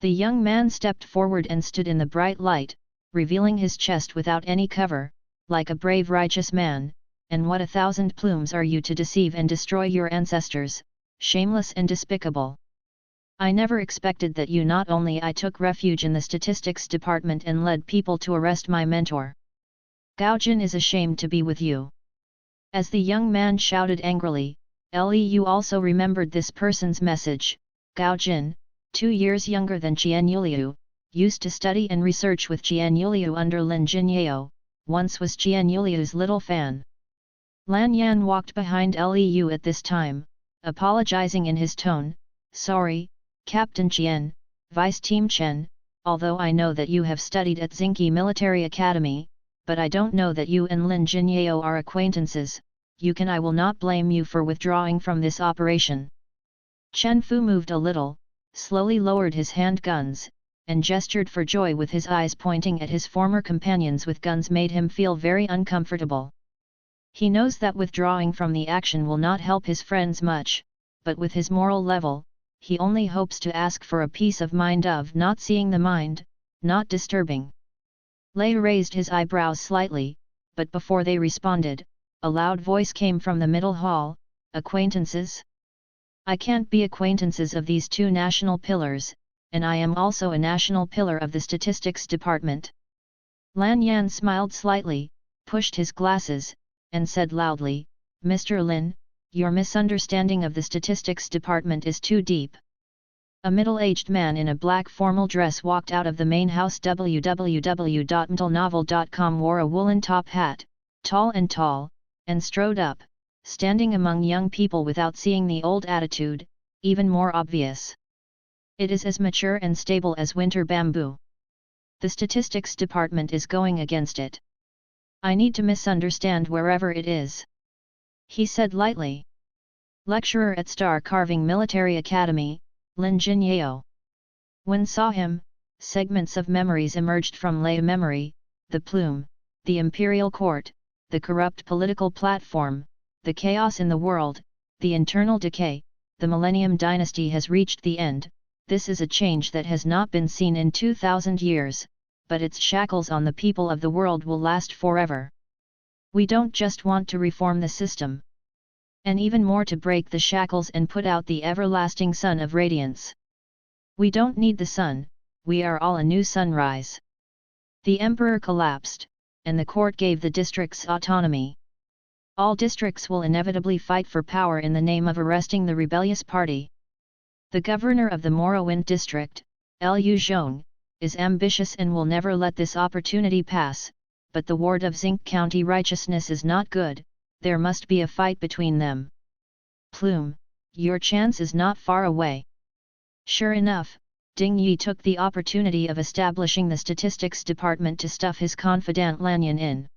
The young man stepped forward and stood in the bright light, revealing his chest without any cover, like a brave righteous man. And what 1,000 plumes are you to deceive and destroy your ancestors, shameless and despicable. I never expected that you. Not only I took refuge in the statistics department and led people to arrest my mentor. Gao Jin is ashamed to be with you. As the young man shouted angrily, Liu also remembered this person's message. Gao Jin, 2 years younger than Qian Yuliu, used to study and research with Qian Yuliu under Lin Jinyao, once was Qian Yuliu's little fan. Lan Yan walked behind Liu at this time, apologizing in his tone, sorry, Captain Qian, Vice Team Chen, although I know that you have studied at Zinki Military Academy, but I don't know that you and Lin Jinyao are acquaintances. I will not blame you for withdrawing from this operation. Chen Fu moved a little, slowly lowered his handguns, and gestured for joy with his eyes pointing at his former companions with guns made him feel very uncomfortable. He knows that withdrawing from the action will not help his friends much, but with his moral level, he only hopes to ask for a peace of mind of not seeing the mind, not disturbing. Lei raised his eyebrows slightly, but before they responded, a loud voice came from the middle hall, acquaintances? I can't be acquaintances of these two national pillars, and I am also a national pillar of the statistics department. Lan Yan smiled slightly, pushed his glasses, and said loudly, Mr. Lin, your misunderstanding of the statistics department is too deep. A middle-aged man in a black formal dress walked out of the main house. www.mtlnovel.com wore a woolen top hat, tall, and strode up, standing among young people without seeing the old attitude, even more obvious. It is as mature and stable as winter bamboo. The statistics department is going against it. I need to misunderstand wherever it is. He said lightly. Lecturer at Star Carving Military Academy, Lin Jinyao. When saw him, segments of memories emerged from Lei memory, the plume, the imperial court, the corrupt political platform, the chaos in the world, the internal decay, the Millennium Dynasty has reached the end. This is a change that has not been seen in 2000 years, but its shackles on the people of the world will last forever. We don't just want to reform the system, and even more to break the shackles and put out the everlasting sun of radiance. We don't need the sun, we are all a new sunrise. The emperor collapsed, and the court gave the districts autonomy. All districts will inevitably fight for power in the name of arresting the rebellious party. The governor of the Morrowind district, Liu Zhong, is ambitious and will never let this opportunity pass, but the ward of Zinc County righteousness is not good, there must be a fight between them. Plume, your chance is not far away. Sure enough, Ding Yi took the opportunity of establishing the statistics department to stuff his confidant Lanyan in.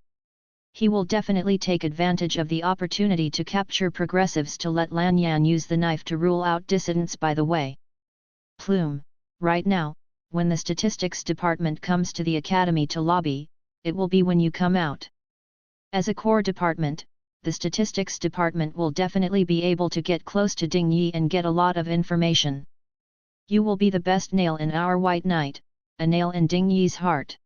He will definitely take advantage of the opportunity to capture progressives to let Lanyan use the knife to rule out dissidents by the way. Plume, right now, when the statistics department comes to the academy to lobby, it will be when you come out. As a core department, the statistics department will definitely be able to get close to Ding Yi and get a lot of information. You will be the best nail in our white knight, a nail in Ding Yi's heart.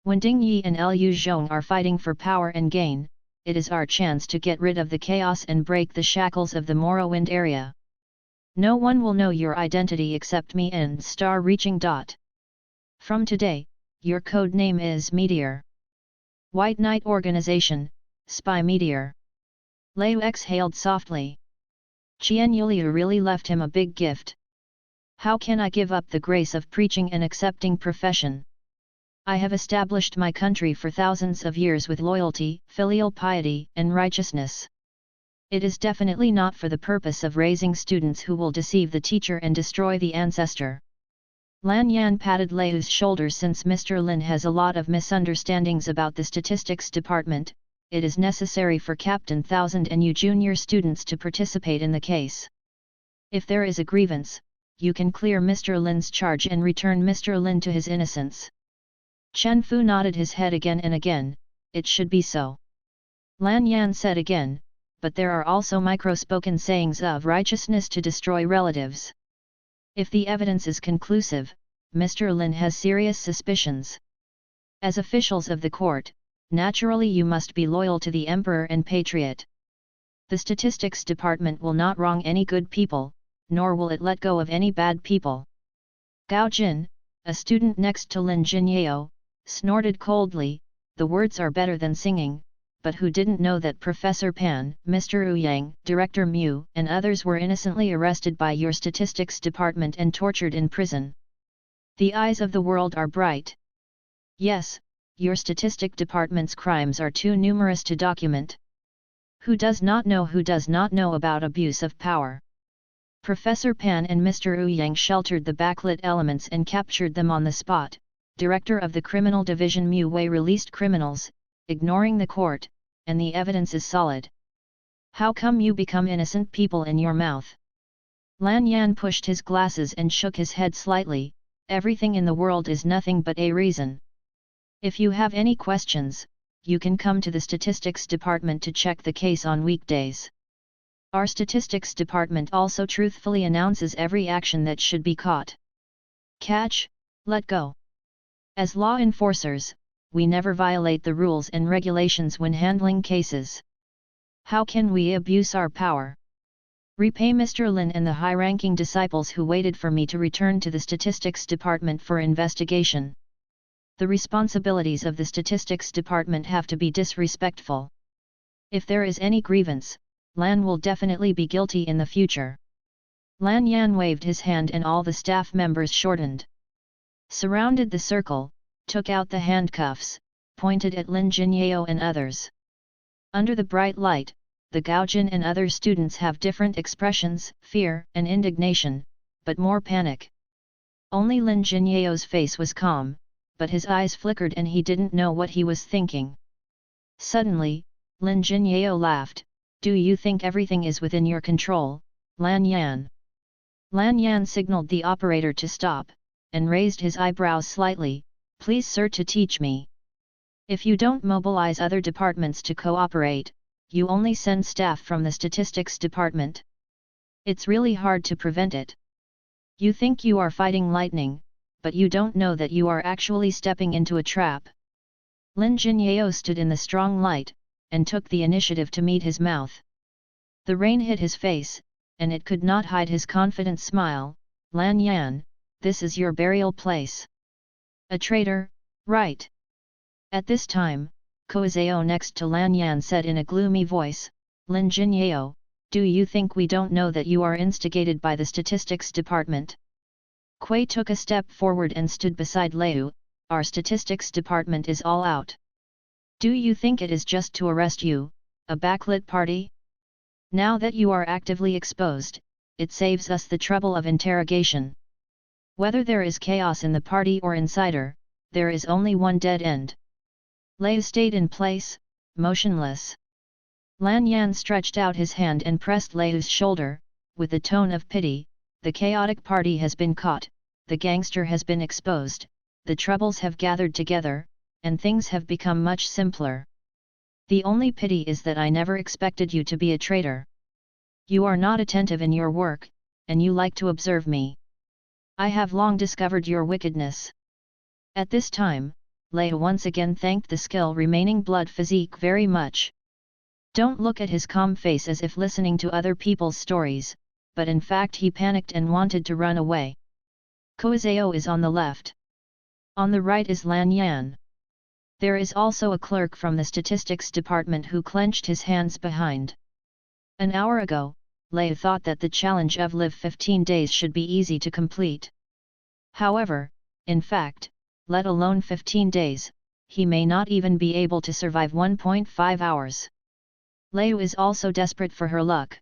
When Ding Yi and Liu Zhong are fighting for power and gain, it is our chance to get rid of the chaos and break the shackles of the Morrowind area. No one will know your identity except me and star-reaching. From today, your code name is Meteor. White Knight Organization, Spy Meteor. Liu exhaled softly. Qian Yuliu really left him a big gift. How can I give up the grace of preaching and accepting profession? I have established my country for thousands of years with loyalty, filial piety, and righteousness. It is definitely not for the purpose of raising students who will deceive the teacher and destroy the ancestor. Lan Yan patted Liu's shoulder. Since Mr. Lin has a lot of misunderstandings about the statistics department, it is necessary for Captain Thousand and you junior students to participate in the case. If there is a grievance, you can clear Mr. Lin's charge and return Mr. Lin to his innocence. Chen Fu nodded his head again and again, it should be so. Lan Yan said again, but there are also micro-spoken sayings of righteousness to destroy relatives. If the evidence is conclusive, Mr. Lin has serious suspicions. As officials of the court, naturally you must be loyal to the emperor and patriot. The statistics department will not wrong any good people, nor will it let go of any bad people. Gao Jin, a student next to Lin Jinyao, snorted coldly, the words are better than singing, but who didn't know that Professor Pan, Mr. Ouyang, Director Mu, and others were innocently arrested by your statistics department and tortured in prison? The eyes of the world are bright. Yes, your statistic department's crimes are too numerous to document. Who does not know about abuse of power? Professor Pan and Mr. Ouyang sheltered the backlit elements and captured them on the spot. Director of the Criminal Division Mu Wei released criminals, ignoring the court, and the evidence is solid. How come you become innocent people in your mouth? Lan Yan pushed his glasses and shook his head slightly, everything in the world is nothing but a reason. If you have any questions, you can come to the statistics department to check the case on weekdays. Our statistics department also truthfully announces every action that should be caught. Catch, let go. As law enforcers, we never violate the rules and regulations when handling cases. How can we abuse our power? Repay Mr. Lin and the high-ranking disciples who waited for me to return to the statistics department for investigation. The responsibilities of the statistics department have to be disrespectful. If there is any grievance, Lan will definitely be guilty in the future. Lan Yan waved his hand and all the staff members shortened. Surrounded the circle, took out the handcuffs, pointed at Lin Jinyao and others. Under the bright light, the Gaojin and other students have different expressions, fear and indignation, but more panic. Only Lin Jinyao's face was calm, but his eyes flickered and he didn't know what he was thinking. Suddenly, Lin Jinyao laughed. Do you think everything is within your control, Lan Yan? Lan Yan signaled the operator to stop, and raised his eyebrows slightly. Please sir, to teach me. If you don't mobilize other departments to cooperate, you only send staff from the statistics department. It's really hard to prevent it. You think you are fighting lightning, but you don't know that you are actually stepping into a trap. Lin Jinyao stood in the strong light, and took the initiative to meet his mouth. The rain hit his face, and it could not hide his confident smile. Lan Yan, this is your burial place. A traitor, right? At this time, Koizao next to Lan Yan said in a gloomy voice, Lin Jinyao, do you think we don't know that you are instigated by the statistics department? Kui took a step forward and stood beside Leu. Our statistics department is all out. Do you think it is just to arrest you, a backlit party? Now that you are actively exposed, it saves us the trouble of interrogation. Whether there is chaos in the party or insider, there is only one dead end. Lei stayed in place, motionless. Lan Yan stretched out his hand and pressed Lei's shoulder, with a tone of pity. The chaotic party has been caught, the gangster has been exposed, the troubles have gathered together, and things have become much simpler. The only pity is that I never expected you to be a traitor. You are not attentive in your work, and you like to observe me. I have long discovered your wickedness. At this time, Lei once again thanked the skill remaining blood physique very much. Don't look at his calm face as if listening to other people's stories, but in fact he panicked and wanted to run away. Koizao is on the left. On the right is Lan Yan. There is also a clerk from the statistics department who clenched his hands behind. An hour ago, Lei thought that the challenge of live 15 days should be easy to complete. However, in fact, let alone 15 days, he may not even be able to survive 1.5 hours. Lei is also desperate for her luck.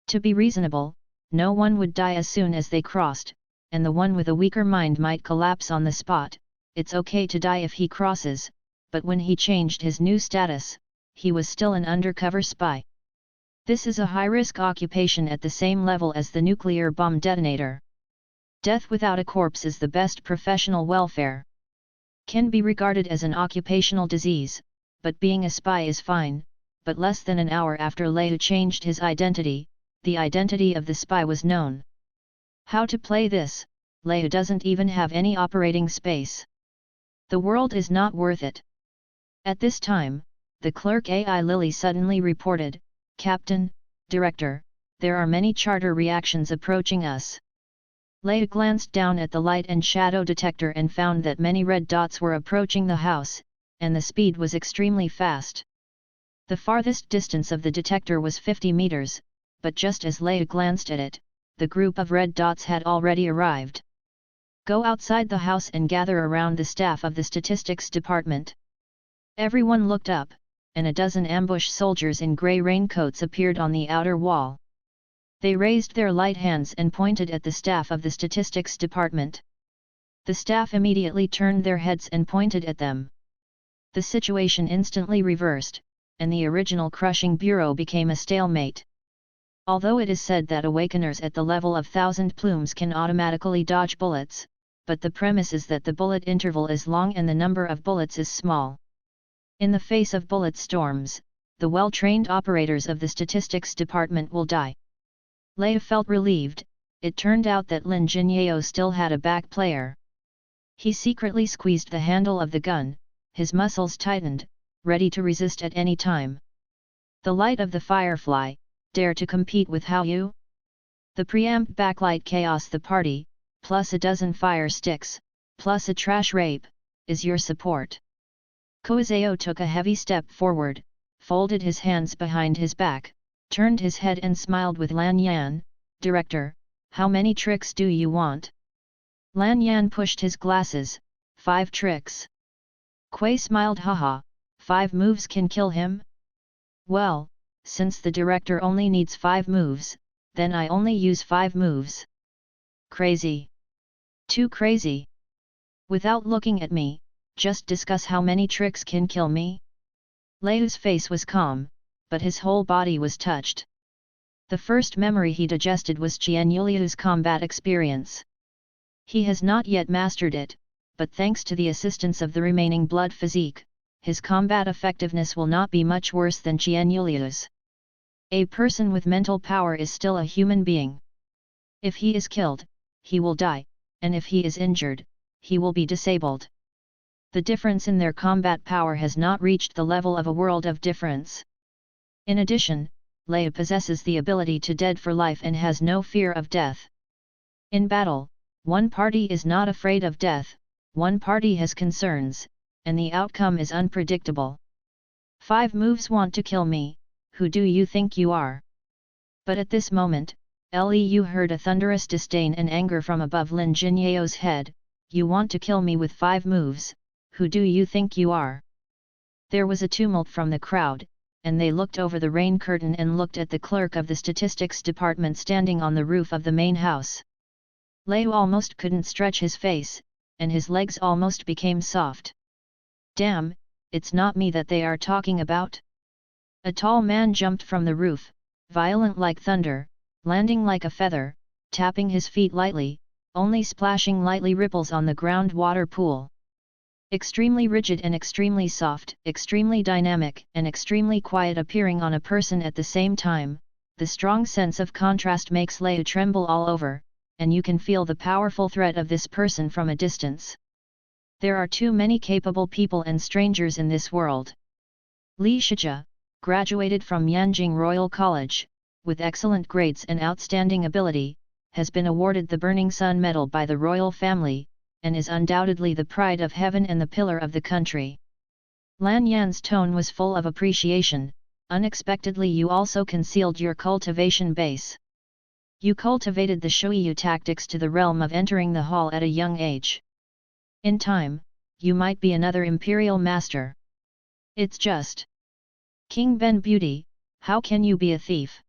To be reasonable, no one would die as soon as they crossed, and the one with a weaker mind might collapse on the spot. It's okay to die if he crosses, but when he changed his new status, he was still an undercover spy. This is a high-risk occupation at the same level as the nuclear bomb detonator. Death without a corpse is the best professional welfare. Can be regarded as an occupational disease, but being a spy is fine. But less than an hour after Lei changed his identity, the identity of the spy was known. How to play this? Lei doesn't even have any operating space. The world is not worth it. At this time, the clerk AI Lily suddenly reported, Captain, Director, there are many charter reactions approaching us. Lei glanced down at the light and shadow detector and found that many red dots were approaching the house, and the speed was extremely fast. The farthest distance of the detector was 50 meters, but just as Lei glanced at it, the group of red dots had already arrived. Go outside the house and gather around the staff of the statistics department. Everyone looked up, and a dozen ambush soldiers in grey raincoats appeared on the outer wall. They raised their light hands and pointed at the staff of the statistics department. The staff immediately turned their heads and pointed at them. The situation instantly reversed, and the original crushing bureau became a stalemate. Although it is said that awakeners at the level of 1000 plumes can automatically dodge bullets, but the premise is that the bullet interval is long and the number of bullets is small. In the face of bullet storms, the well-trained operators of the statistics department will die. Lei felt relieved. It turned out that Lin Jinyao still had a back player. He secretly squeezed the handle of the gun, his muscles tightened, ready to resist at any time. The light of the firefly, dare to compete with how you? The preamp backlight chaos the party, plus a dozen fire sticks, plus a trash rape, is your support. Koizeo took a heavy step forward, folded his hands behind his back, turned his head and smiled with Lan Yan, "Director, how many tricks do you want?" Lan Yan pushed his glasses, 5 tricks. Kuei smiled, haha, 5 moves can kill him? Well, since the director only needs 5 moves, then I only use 5 moves. Crazy. Too crazy. Without looking at me, just discuss how many tricks can kill me? Leiu's face was calm, but his whole body was touched. The first memory he digested was Qian Yuliu's combat experience. He has not yet mastered it, but thanks to the assistance of the remaining blood physique, his combat effectiveness will not be much worse than Qian Yuliu's. A person with mental power is still a human being. If he is killed, he will die, and if he is injured, he will be disabled. The difference in their combat power has not reached the level of a world of difference. In addition, Leiu possesses the ability to dead for life and has no fear of death. In battle, one party is not afraid of death, one party has concerns, and the outcome is unpredictable. 5 moves want to kill me, who do you think you are? But at this moment, Liu heard a thunderous disdain and anger from above Lin Jinyao's head. You want to kill me with 5 moves, who do you think you are? There was a tumult from the crowd, and they looked over the rain curtain and looked at the clerk of the statistics department standing on the roof of the main house. Leiu almost couldn't stretch his face, and his legs almost became soft. Damn, it's not me that they are talking about? A tall man jumped from the roof, violent like thunder, landing like a feather, tapping his feet lightly, only splashing lightly ripples on the groundwater pool. Extremely rigid and extremely soft, extremely dynamic and extremely quiet appearing on a person at the same time, the strong sense of contrast makes Leiu tremble all over, and you can feel the powerful threat of this person from a distance. There are too many capable people and strangers in this world. Li Shijia, graduated from Yanjing Royal College, with excellent grades and outstanding ability, has been awarded the Burning Sun Medal by the royal family, and is undoubtedly the pride of heaven and the pillar of the country. Lan Yan's tone was full of appreciation. Unexpectedly you also concealed your cultivation base. You cultivated the Shuiyu tactics to the realm of entering the hall at a young age. In time, you might be another imperial master. It's just. King Ben Beauty, how can you be a thief?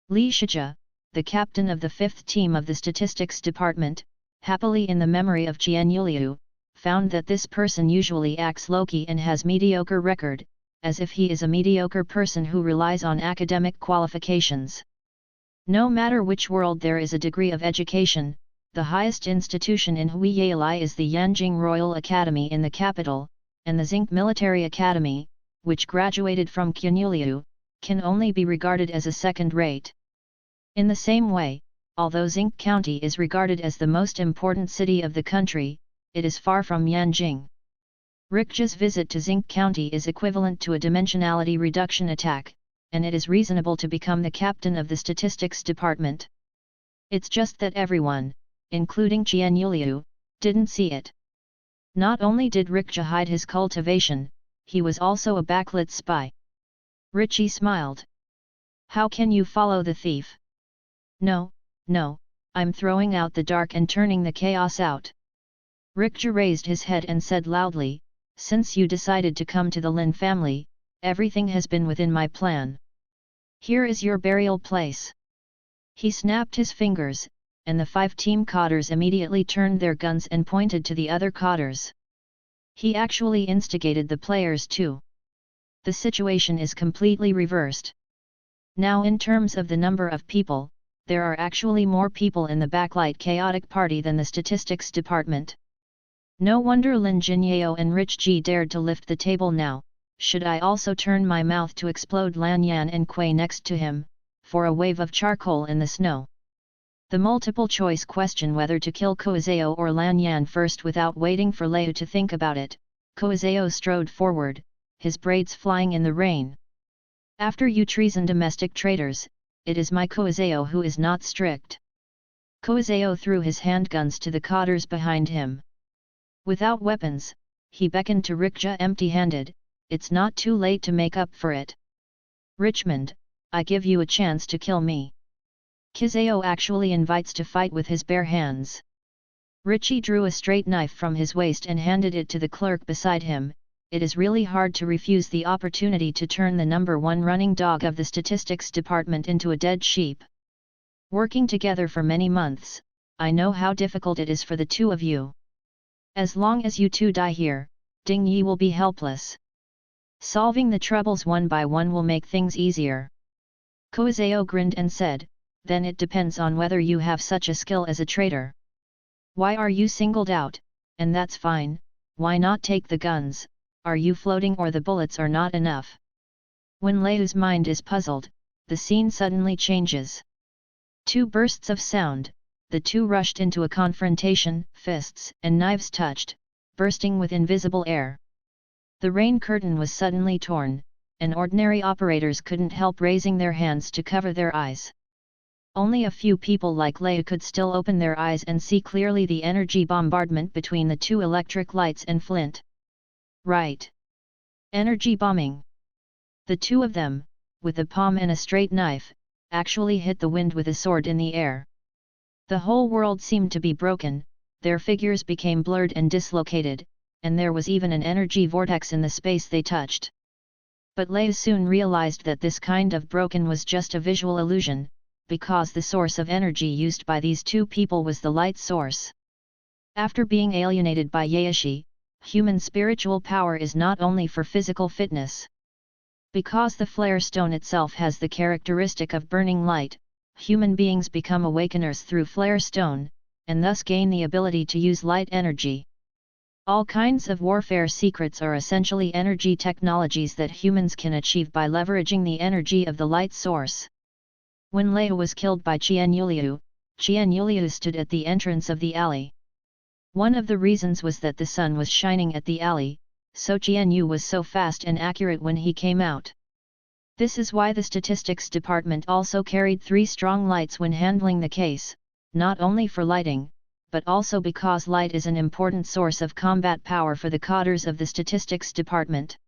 Li Shijia, the captain of the 5th team of the statistics department, happily in the memory of Qian Yuliu, found that this person usually acts low-key and has mediocre record, as if he is a mediocre person who relies on academic qualifications. No matter which world there is a degree of education, the highest institution in Huiyalai is the Yanjing Royal Academy in the capital, and the Zinc Military Academy, which graduated from Qian Yuliu, can only be regarded as a second-rate. In the same way, although Zinc County is regarded as the most important city of the country, it is far from Yanjing. Rikja's visit to Zinc County is equivalent to a dimensionality reduction attack, and it is reasonable to become the captain of the statistics department. It's just that everyone, including Qian Yuliu, didn't see it. Not only did Rikja hide his cultivation, he was also a backlit spy. Richie smiled. How can you follow the thief? No, I'm throwing out the dark and turning the chaos out. Rikja raised his head and said loudly, since you decided to come to the Lin family, everything has been within my plan. Here is your burial place. He snapped his fingers, and the 5 team cotters immediately turned their guns and pointed to the other cotters. He actually instigated the players too. The situation is completely reversed. Now in terms of the number of people, there are actually more people in the backlight chaotic party than the statistics department. No wonder Lin Jinyao and Rich Ji dared to lift the table now. Should I also turn my mouth to explode Lan Yan and Kuei next to him, for a wave of charcoal in the snow? The multiple-choice question whether to kill Koizeo or Lan Yan first without waiting for Lei to think about it, Koizeo strode forward, his braids flying in the rain. After you treason domestic traitors, it is my Koizeo who is not strict. Koizeo threw his handguns to the cotters behind him. Without weapons, he beckoned to Rikja empty-handed, it's not too late to make up for it. Richmond, I give you a chance to kill me. Koizeo actually invites to fight with his bare hands. Richie drew a straight knife from his waist and handed it to the clerk beside him. It is really hard to refuse the opportunity to turn the #1 running dog of the statistics department into a dead sheep. Working together for many months, I know how difficult it is for the two of you. As long as you two die here, Ding Yi will be helpless. Solving the troubles one by one will make things easier. Koizeo grinned and said, then it depends on whether you have such a skill as a traitor. Why are you singled out? And that's fine, why not take the guns? Are you floating or the bullets are not enough? When Lei's mind is puzzled, the scene suddenly changes. Two bursts of sound, the two rushed into a confrontation, fists and knives touched, bursting with invisible air. The rain curtain was suddenly torn, and ordinary operators couldn't help raising their hands to cover their eyes. Only a few people like Lei could still open their eyes and see clearly the energy bombardment between the two electric lights and flint. Right. Energy bombing. The two of them, with a palm and a straight knife, actually hit the wind with a sword in the air. The whole world seemed to be broken, their figures became blurred and dislocated, and there was even an energy vortex in the space they touched. But Lei soon realized that this kind of broken was just a visual illusion, because the source of energy used by these two people was the light source. After being alienated by Yaeshi, human spiritual power is not only for physical fitness. Because the flare stone itself has the characteristic of burning light, human beings become awakeners through flare stone, and thus gain the ability to use light energy. All kinds of warfare secrets are essentially energy technologies that humans can achieve by leveraging the energy of the light source. When Lei was killed by Qian Yuliu stood at the entrance of the alley. One of the reasons was that the sun was shining at the alley, so Qian Yu was so fast and accurate when he came out. This is why the statistics department also carried 3 strong lights when handling the case, not only for lighting, but also because light is an important source of combat power for the cadres of the statistics department.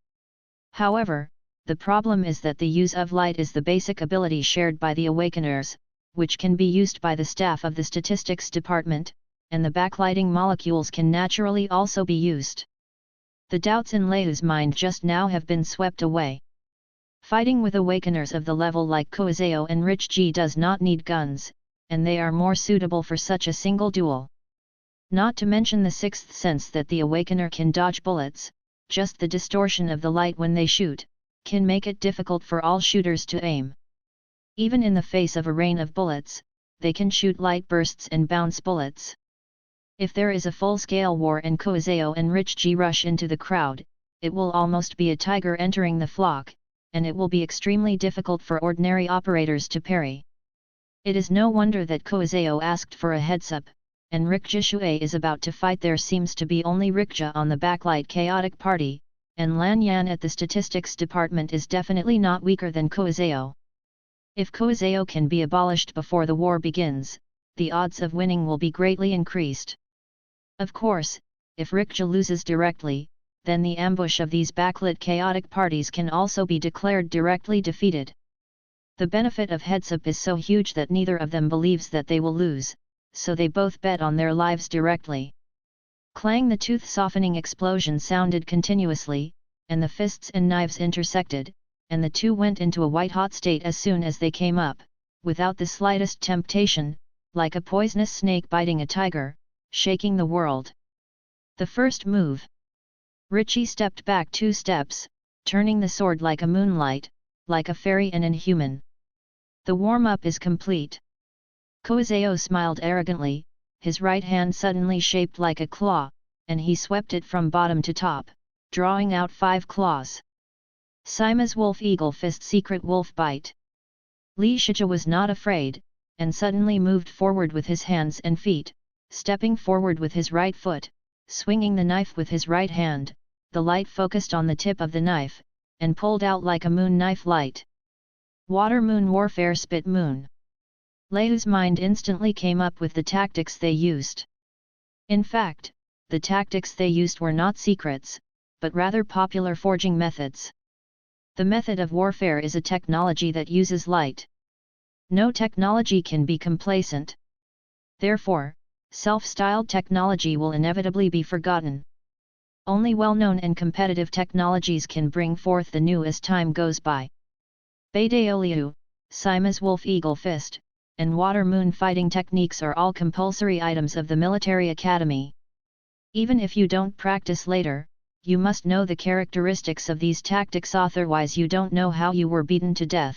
However, the problem is that the use of light is the basic ability shared by the awakeners, which can be used by the staff of the statistics department, and the backlighting molecules can naturally also be used. The doubts in Lei's mind just now have been swept away. Fighting with awakeners of the level like Koizeo and Rich Ji does not need guns, and they are more suitable for such a single duel. Not to mention the sixth sense that the awakener can dodge bullets, just the distortion of the light when they shoot, can make it difficult for all shooters to aim. Even in the face of a rain of bullets, they can shoot light bursts and bounce bullets. If there is a full-scale war and Koizeo and Rich Ji rush into the crowd, it will almost be a tiger entering the flock, and it will be extremely difficult for ordinary operators to parry. It is no wonder that Koizeo asked for a heads-up, and Rikja Shui is about to fight. There seems to be only Rikja on the backlight chaotic party, and Lan Yan at the statistics department is definitely not weaker than Koizeo. If Koizeo can be abolished before the war begins, the odds of winning will be greatly increased. Of course, if Rikja loses directly, then the ambush of these backlit chaotic parties can also be declared directly defeated. The benefit of heads-up is so huge that neither of them believes that they will lose, so they both bet on their lives directly. Clang! The tooth-softening explosion sounded continuously, and the fists and knives intersected, and the two went into a white-hot state as soon as they came up, without the slightest temptation, like a poisonous snake biting a tiger, shaking the world. The first move. Richie stepped back 2 steps, turning the sword like a moonlight, like a fairy and inhuman. The warm-up is complete. Koizeo smiled arrogantly, his right hand suddenly shaped like a claw, and he swept it from bottom to top, drawing out 5 claws. Sima's wolf eagle fist secret wolf bite. Li Shija was not afraid, and suddenly moved forward with his hands and feet, stepping forward with his right foot, swinging the knife with his right hand. The light focused on the tip of the knife, and pulled out like a moon knife light. Water moon warfare spit moon. Leiu's mind instantly came up with the tactics they used. In fact, the tactics they used were not secrets, but rather popular forging methods. The method of warfare is a technology that uses light. No technology can be complacent. Therefore, self-styled technology will inevitably be forgotten. Only well-known and competitive technologies can bring forth the new as time goes by. Baideoliu, Sima's Wolf Eagle Fist, and Water Moon fighting techniques are all compulsory items of the military academy. Even if you don't practice later, you must know the characteristics of these tactics, otherwise you don't know how you were beaten to death.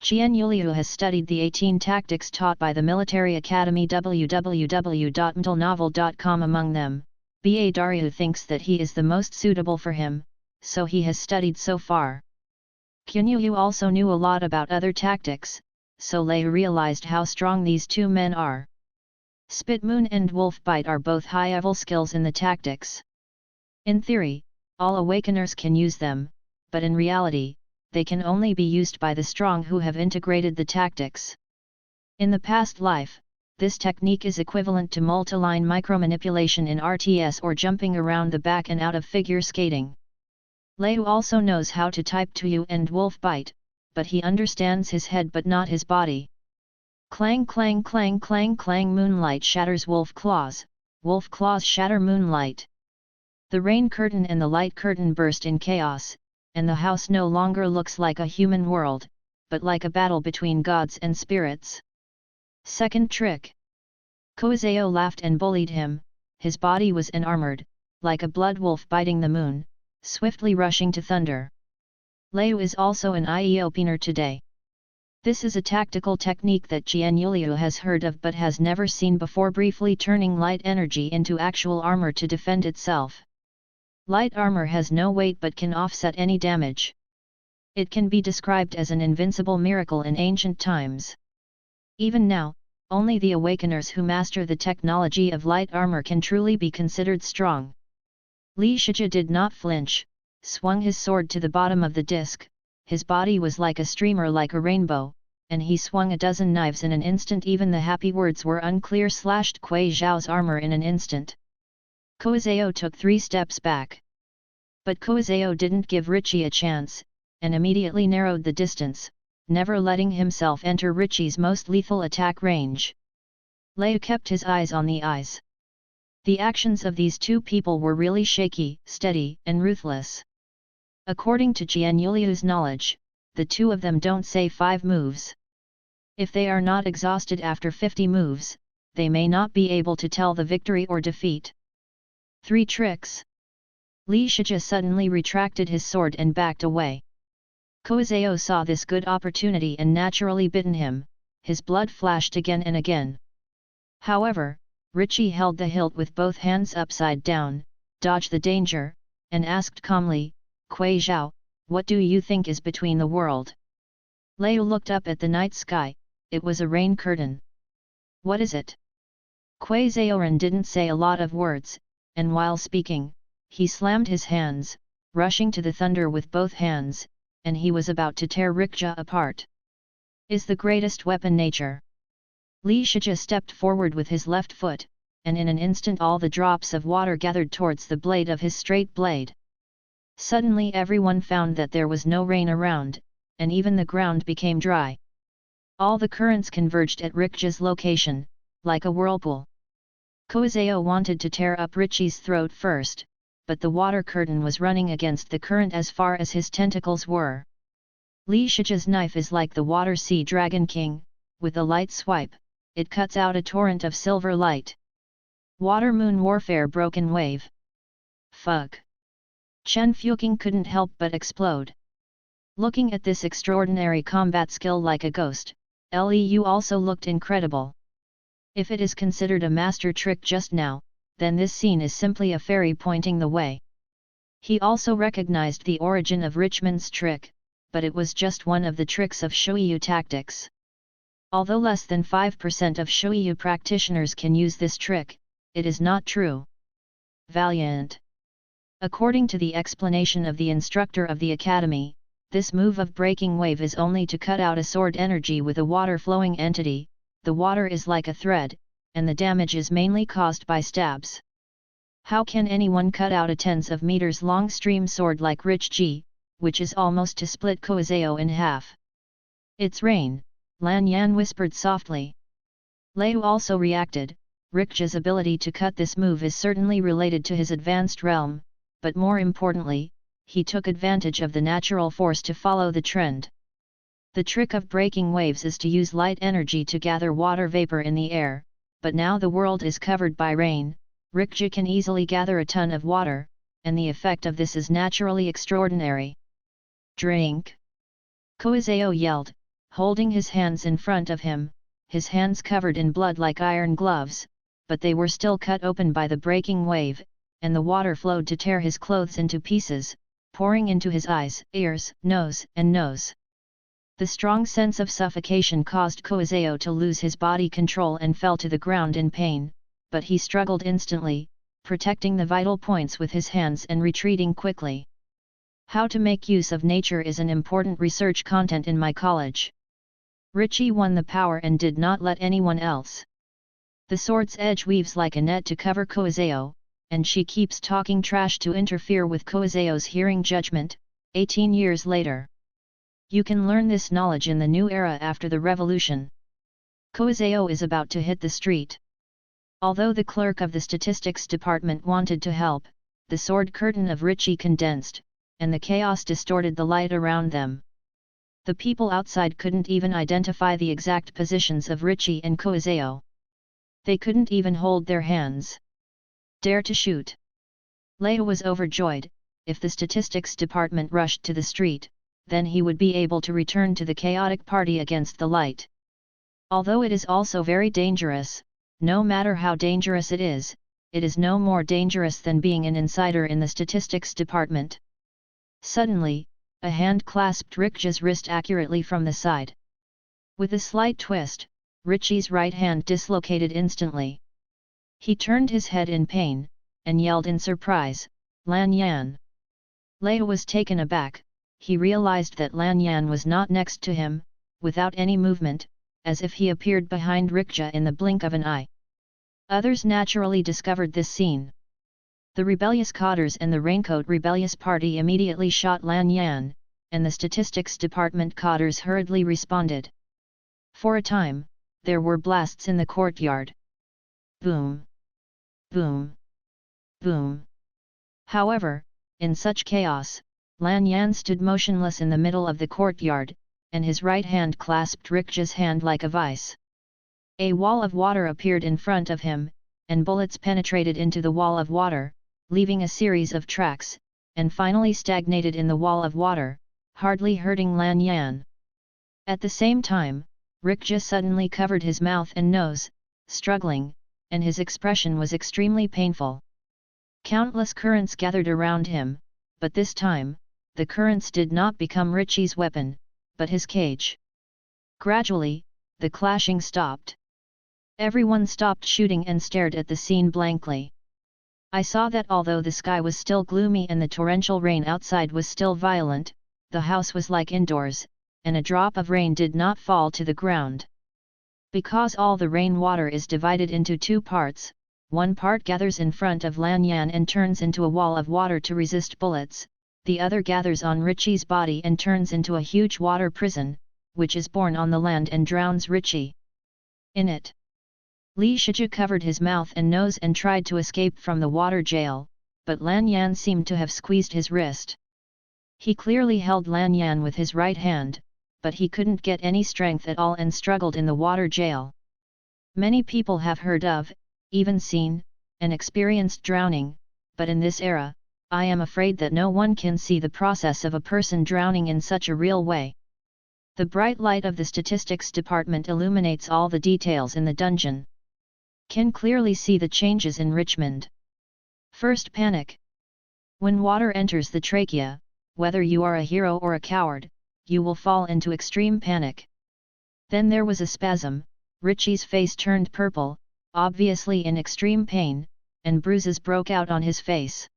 Qian Yuliu has studied the 18 tactics taught by the military academy www.mtlnovel.com. Among them, B.A. Daryu thinks that he is the most suitable for him, so he has studied so far. Qian also knew a lot about other tactics, so Leiu realized how strong these two men are. Spit Moon and Wolf Bite are both high-level skills in the tactics. In theory, all awakeners can use them, but in reality, they can only be used by the strong who have integrated the tactics. In the past life, this technique is equivalent to multiline micromanipulation in RTS or jumping around the back and out of figure skating. Leiu also knows how to type Tuyu and Wolf Bite, but he understands his head but not his body. Clang clang clang clang clang, moonlight shatters wolf claws shatter moonlight. The rain curtain and the light curtain burst in chaos, and the house no longer looks like a human world, but like a battle between gods and spirits. Second trick. Koizeo laughed and bullied him. His body was unarmored, like a blood wolf biting the moon, swiftly rushing to thunder. Leiu is also an IE opener today. This is a tactical technique that Qian Yuliu has heard of but has never seen before, briefly turning light energy into actual armor to defend itself. Light armor has no weight but can offset any damage. It can be described as an invincible miracle in ancient times. Even now, only the awakeners who master the technology of light armor can truly be considered strong. Li Shijie did not flinch, swung his sword to the bottom of the disc. His body was like a streamer, like a rainbow, and he swung a dozen knives in an instant. Even the happy words were unclear. Slashed Kuei Zhao's armor in an instant. Koizeo took 3 steps back. But Koizeo didn't give Richie a chance, and immediately narrowed the distance, never letting himself enter Richie's most lethal attack range. Leiu kept his eyes on the eyes. The actions of these two people were really shaky, steady, and ruthless. According to Qian Yuliu's knowledge, the two of them don't say 5 moves. If they are not exhausted after 50 moves, they may not be able to tell the victory or defeat. 3 tricks. Li Shijie suddenly retracted his sword and backed away. Koizeo saw this good opportunity and naturally bitten him. His blood flashed again and again. However, Richie held the hilt with both hands upside down, dodged the danger, and asked calmly, "Kuei Zhao, what do you think is between the world?" Leiu looked up at the night sky. It was a rain curtain. "What is it?" Kuei Zhaoran didn't say a lot of words, and while speaking, he slammed his hands, rushing to the thunder with both hands, and he was about to tear Rikja apart. "Is the greatest weapon nature?" Li Shijie stepped forward with his left foot, and in an instant all the drops of water gathered towards the blade of his straight blade. Suddenly everyone found that there was no rain around, and even the ground became dry. All the currents converged at Rikja's location, like a whirlpool. Koizeo wanted to tear up Richie's throat first, but the water curtain was running against the current as far as his tentacles were. Li Shijie's knife is like the water sea dragon king, with a light swipe, it cuts out a torrent of silver light. Water moon warfare broken wave. Fug. Chen Fuqing couldn't help but explode. Looking at this extraordinary combat skill like a ghost, Liu also looked incredible. If it is considered a master trick just now, then this scene is simply a fairy pointing the way. He also recognized the origin of Richmond's trick, but it was just one of the tricks of Shuiyu tactics. Although less than 5% of Shoyu practitioners can use this trick, it is not true. Valiant. According to the explanation of the instructor of the academy, this move of breaking wave is only to cut out a sword energy with a water-flowing entity. The water is like a thread, and the damage is mainly caused by stabs. How can anyone cut out a tens of meters long stream sword like Rich-ji, which is almost to split Koizeo in half? It's rain, Lan Yan whispered softly. Lei also reacted. Rikja's ability to cut this move is certainly related to his advanced realm, but more importantly, he took advantage of the natural force to follow the trend. The trick of breaking waves is to use light energy to gather water vapor in the air, but now the world is covered by rain. Rikja can easily gather a ton of water, and the effect of this is naturally extraordinary. Drink! Koizeo yelled, holding his hands in front of him, his hands covered in blood like iron gloves, but they were still cut open by the breaking wave, and the water flowed to tear his clothes into pieces, pouring into his eyes, ears, nose. The strong sense of suffocation caused Koizeo to lose his body control and fell to the ground in pain, but he struggled instantly, protecting the vital points with his hands and retreating quickly. How to make use of nature is an important research content in my college. Richie won the power and did not let anyone else. The sword's edge weaves like a net to cover Koizeo, and she keeps talking trash to interfere with Koizeo's hearing judgment. 18 years later. You can learn this knowledge in the new era after the revolution. Koizeo is about to hit the street. Although the clerk of the statistics department wanted to help, the sword curtain of Richie condensed, and the chaos distorted the light around them. The people outside couldn't even identify the exact positions of Richie and Koizeo. They couldn't even hold their hands. Dare to shoot. Leo was overjoyed. If the statistics department rushed to the street, then he would be able to return to the chaotic party against the light. Although it is also very dangerous, no matter how dangerous it is no more dangerous than being an insider in the statistics department. Suddenly, a hand clasped Rikja's wrist accurately from the side. With a slight twist, Richie's right hand dislocated instantly. He turned his head in pain, and yelled in surprise, "Lan Yan!" Leo was taken aback. He realized that Lan Yan was not next to him, without any movement, as if he appeared behind Rikja in the blink of an eye. Others naturally discovered this scene. The rebellious Cotters and the Raincoat Rebellious Party immediately shot Lan Yan, and the statistics department Cotters hurriedly responded. For a time, there were blasts in the courtyard. Boom! Boom! Boom! However, in such chaos, Lan Yan stood motionless in the middle of the courtyard, and his right hand clasped Rikja's hand like a vice. A wall of water appeared in front of him, and bullets penetrated into the wall of water, leaving a series of tracks, and finally stagnated in the wall of water, hardly hurting Lan Yan. At the same time, Rikja suddenly covered his mouth and nose, struggling, and his expression was extremely painful. Countless currents gathered around him, but this time, the currents did not become Richie's weapon, but his cage. Gradually, the clashing stopped. Everyone stopped shooting and stared at the scene blankly. I saw that although the sky was still gloomy and the torrential rain outside was still violent, the house was like indoors, and a drop of rain did not fall to the ground. Because all the rain water is divided into two parts, one part gathers in front of Lan Yan and turns into a wall of water to resist bullets, the other gathers on Richie's body and turns into a huge water prison, which is born on the land and drowns Richie. In it. Li Shiju covered his mouth and nose and tried to escape from the water jail, but Lan Yan seemed to have squeezed his wrist. He clearly held Lan Yan with his right hand, but he couldn't get any strength at all and struggled in the water jail. Many people have heard of, even seen, and experienced drowning, but in this era, I am afraid that no one can see the process of a person drowning in such a real way. The bright light of the statistics department illuminates all the details in the dungeon. Can clearly see the changes in Richmond. First panic. When water enters the trachea, whether you are a hero or a coward, you will fall into extreme panic. Then there was a spasm, Richie's face turned purple, obviously in extreme pain, and bruises broke out on his face.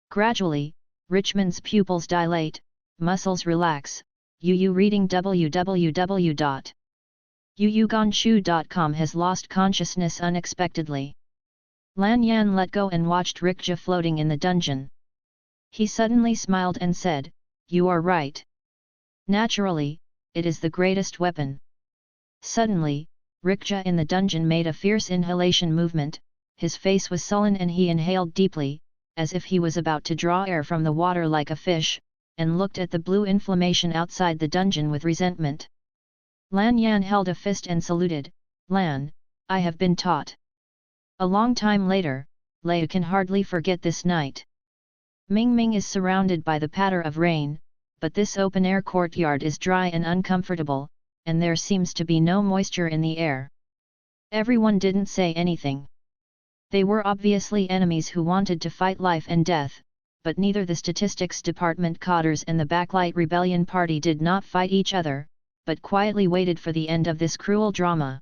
Gradually, Richmond's pupils dilate, muscles relax. Reading www.yuyuganshu.com has lost consciousness unexpectedly. Lan Yan let go and watched Rikja floating in the dungeon. He suddenly smiled and said, "You are right. Naturally, it is the greatest weapon." Suddenly, Rikja in the dungeon made a fierce inhalation movement, his face was sullen and he inhaled deeply, as if he was about to draw air from the water like a fish, and looked at the blue inflammation outside the dungeon with resentment. Lan Yan held a fist and saluted, "Lan, I have been taught." A long time later, Lei can hardly forget this night. Mingming is surrounded by the patter of rain, but this open-air courtyard is dry and uncomfortable, and there seems to be no moisture in the air. Everyone didn't say anything. They were obviously enemies who wanted to fight life and death, but neither the Statistics Department cadres and the Backlight Rebellion Party did not fight each other, but quietly waited for the end of this cruel drama.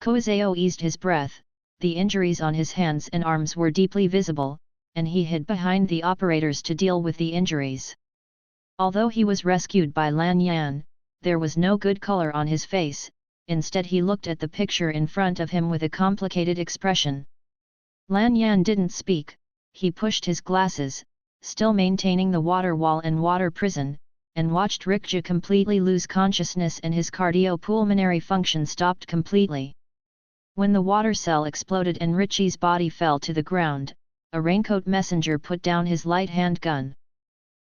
Koizeo eased his breath, the injuries on his hands and arms were deeply visible, and he hid behind the operators to deal with the injuries. Although he was rescued by Lan Yan, there was no good color on his face, instead he looked at the picture in front of him with a complicated expression. Lan Yan didn't speak, he pushed his glasses, still maintaining the water wall and water prison, and watched Rikja completely lose consciousness and his cardiopulmonary function stopped completely. When the water cell exploded and Richie's body fell to the ground, a raincoat messenger put down his light handgun.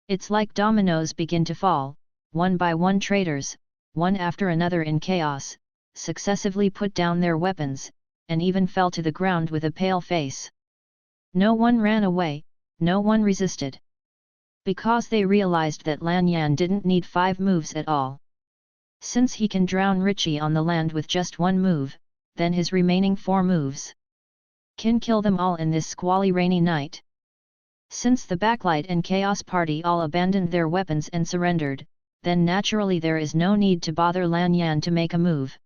It's like dominoes begin to fall, one by one traitors, one after another in chaos, successively put down their weapons, and even fell to the ground with a pale face. No one ran away, no one resisted. Because they realized that Lan Yan didn't need 5 moves at all. Since he can drown Richie on the land with just 1 move, then his remaining 4 moves can kill them all in this squally rainy night. Since the Backlight and Chaos Party all abandoned their weapons and surrendered, then naturally there is no need to bother Lan Yan to make a move.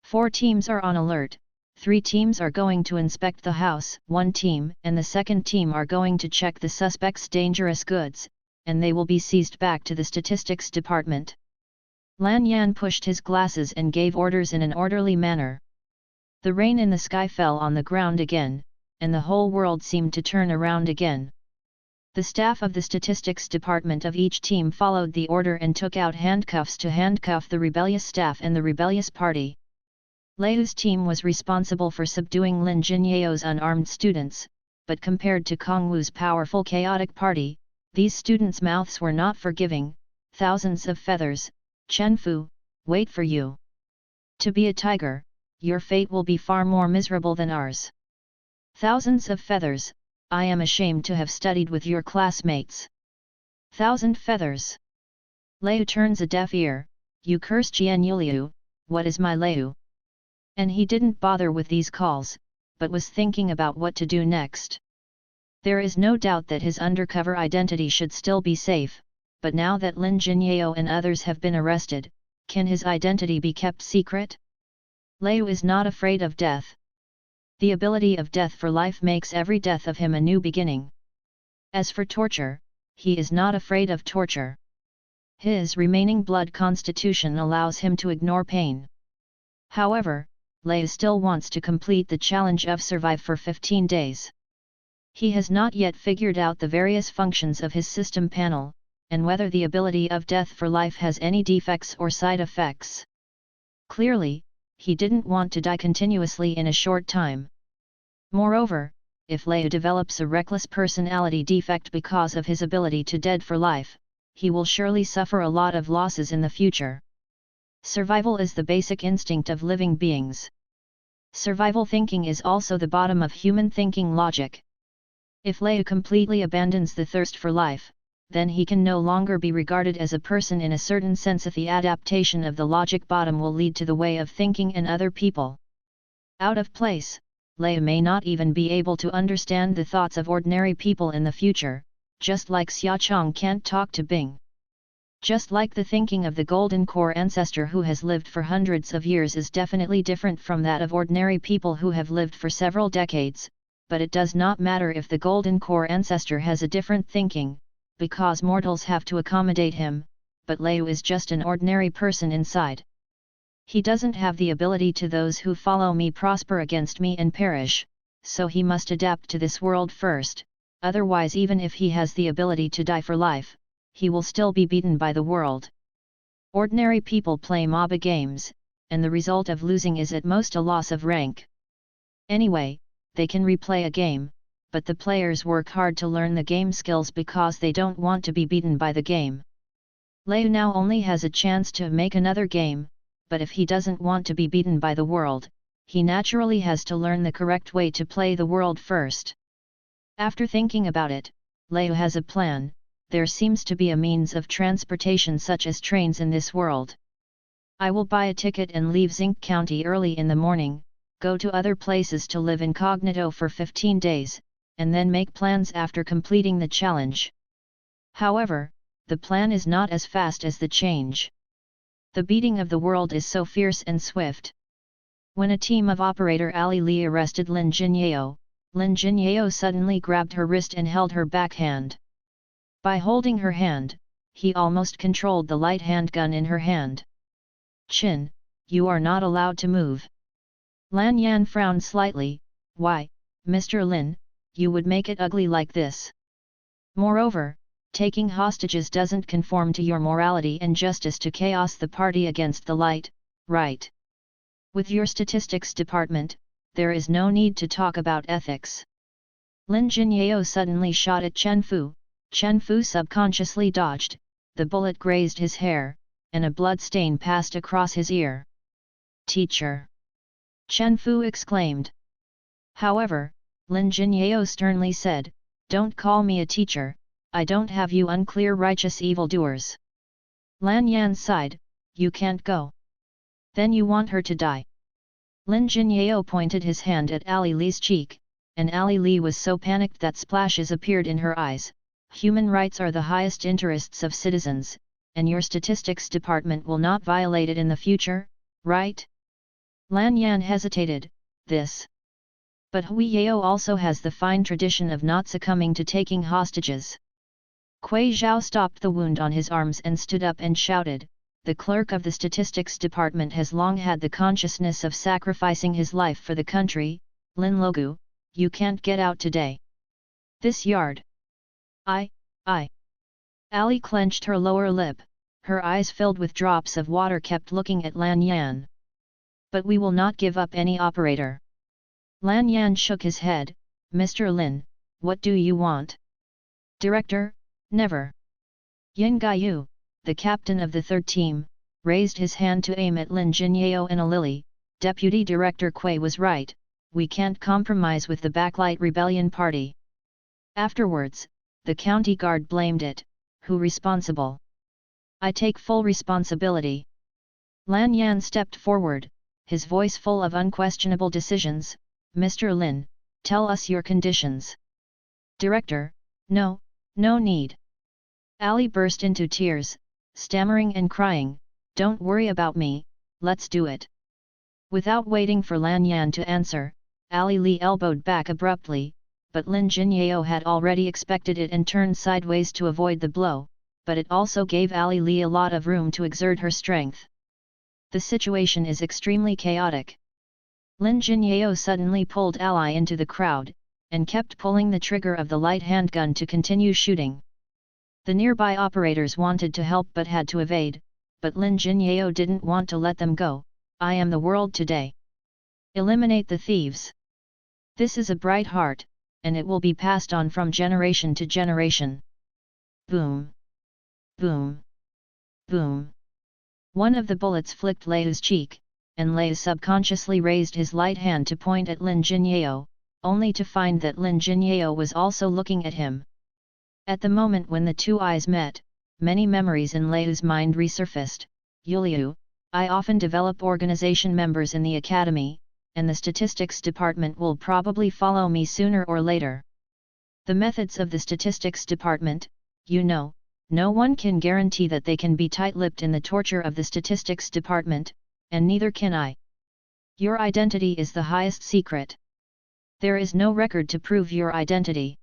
4 teams are on alert, 3 teams are going to inspect the house, 1 team and the second team are going to check the suspect's dangerous goods, and they will be seized back to the Statistics Department. Lan Yan pushed his glasses and gave orders in an orderly manner. The rain in the sky fell on the ground again, and the whole world seemed to turn around again. The staff of the Statistics Department of each team followed the order and took out handcuffs to handcuff the rebellious staff and the rebellious party. Lei's team was responsible for subduing Lin Jinyao's unarmed students, but compared to Kongwu's powerful chaotic party, these students' mouths were not forgiving. Thousands of feathers, Chenfu, wait for you. To be a tiger, your fate will be far more miserable than ours. Thousands of feathers, I am ashamed to have studied with your classmates. 1,000 feathers. Lei turns a deaf ear, you curse Jian Yuliu, what is my Lei? And he didn't bother with these calls, but was thinking about what to do next. There is no doubt that his undercover identity should still be safe, but now that Lin Jinyao and others have been arrested, can his identity be kept secret? Lei is not afraid of death. The ability of death for life makes every death of him a new beginning. As for torture, he is not afraid of torture. His remaining blood constitution allows him to ignore pain. However, Lei still wants to complete the challenge of survive for 15 days. He has not yet figured out the various functions of his system panel, and whether the ability of death for life has any defects or side effects. Clearly, he didn't want to die continuously in a short time. Moreover, if Lei develops a reckless personality defect because of his ability to dead for life, he will surely suffer a lot of losses in the future. Survival is the basic instinct of living beings. Survival thinking is also the bottom of human thinking logic. If Lei completely abandons the thirst for life, then he can no longer be regarded as a person in a certain sense. The adaptation of the logic bottom will lead to the way of thinking in other people. Out of place, Lei may not even be able to understand the thoughts of ordinary people in the future, just like Xia Chong can't talk to Bing. Just like the thinking of the Golden Core ancestor who has lived for hundreds of years is definitely different from that of ordinary people who have lived for several decades, but it does not matter if the Golden Core ancestor has a different thinking, because mortals have to accommodate him, but Leu is just an ordinary person inside. He doesn't have the ability to those who follow me prosper against me and perish, so he must adapt to this world first, otherwise even if he has the ability to die for life, he will still be beaten by the world. Ordinary people play MOBA games, and the result of losing is at most a loss of rank. Anyway, they can replay a game, but the players work hard to learn the game skills because they don't want to be beaten by the game. Leu now only has a chance to make another game, but if he doesn't want to be beaten by the world, he naturally has to learn the correct way to play the world first. After thinking about it, Leu has a plan. There seems to be a means of transportation such as trains in this world. I will buy a ticket and leave Zinc County early in the morning, go to other places to live incognito for 15 days, and then make plans after completing the challenge. However, the plan is not as fast as the change. The beating of the world is so fierce and swift. When a team of Operator Ali Li arrested Lin Jinyeo suddenly grabbed her wrist and held her backhand. By holding her hand, he almost controlled the light handgun in her hand. Chin, you are not allowed to move. Lan Yan frowned slightly. Why, Mr. Lin, you would make it ugly like this. Moreover, taking hostages doesn't conform to your morality and justice to chaos the party against the light, right? With your statistics department, there is no need to talk about ethics. Lin Jinyeo suddenly shot at Chen Fu. Chen Fu subconsciously dodged, the bullet grazed his hair, and a blood stain passed across his ear. Teacher! Chen Fu exclaimed. However, Lin Jinyeo sternly said, don't call me a teacher, I don't have you unclear righteous evildoers. Lan Yan sighed, you can't go. Then you want her to die. Lin Jinyeo pointed his hand at Ali Li's cheek, and Ali Li was so panicked that splashes appeared in her eyes. Human rights are the highest interests of citizens, and your statistics department will not violate it in the future, right? Lan Yan hesitated, this. But Huiyao also has the fine tradition of not succumbing to taking hostages. Kuei Zhao stopped the wound on his arms and stood up and shouted, the clerk of the statistics department has long had the consciousness of sacrificing his life for the country. Lin Logu, you can't get out today. This yard. I. Ali clenched her lower lip, her eyes filled with drops of water kept looking at Lan Yan. But we will not give up any operator. Lan Yan shook his head, Mr. Lin, what do you want? Director, never. Yin Gaiyu, the captain of the third team, raised his hand to aim at Lin Jinyeo and Lily. Deputy Director Kuei was right, we can't compromise with the Backlight Rebellion Party. Afterwards, the county guard blamed it, who responsible? I take full responsibility. Lan Yan stepped forward, his voice full of unquestionable decisions, Mr. Lin, tell us your conditions. Director, no need. Ali burst into tears, stammering and crying, don't worry about me, let's do it. Without waiting for Lan Yan to answer, Ali Li elbowed back abruptly, but Lin Jinyeo had already expected it and turned sideways to avoid the blow, but it also gave Ali Li a lot of room to exert her strength. The situation is extremely chaotic. Lin Jinyeo suddenly pulled Ali into the crowd, and kept pulling the trigger of the light handgun to continue shooting. The nearby operators wanted to help but had to evade, but Lin Jinyeo didn't want to let them go. I am the world today. Eliminate the thieves. This is a bright heart, and it will be passed on from generation to generation. Boom! Boom! Boom! One of the bullets flicked Leu's cheek, and Leu subconsciously raised his light hand to point at Lin Jinyeo, only to find that Lin Jinyeo was also looking at him. At the moment when the two eyes met, many memories in Leu's mind resurfaced. Yuliu, I often develop organization members in the academy, and the statistics department will probably follow me sooner or later. The methods of the statistics department, you know, no one can guarantee that they can be tight-lipped in the torture of the statistics department, and neither can I. Your identity is the highest secret. There is no record to prove your identity.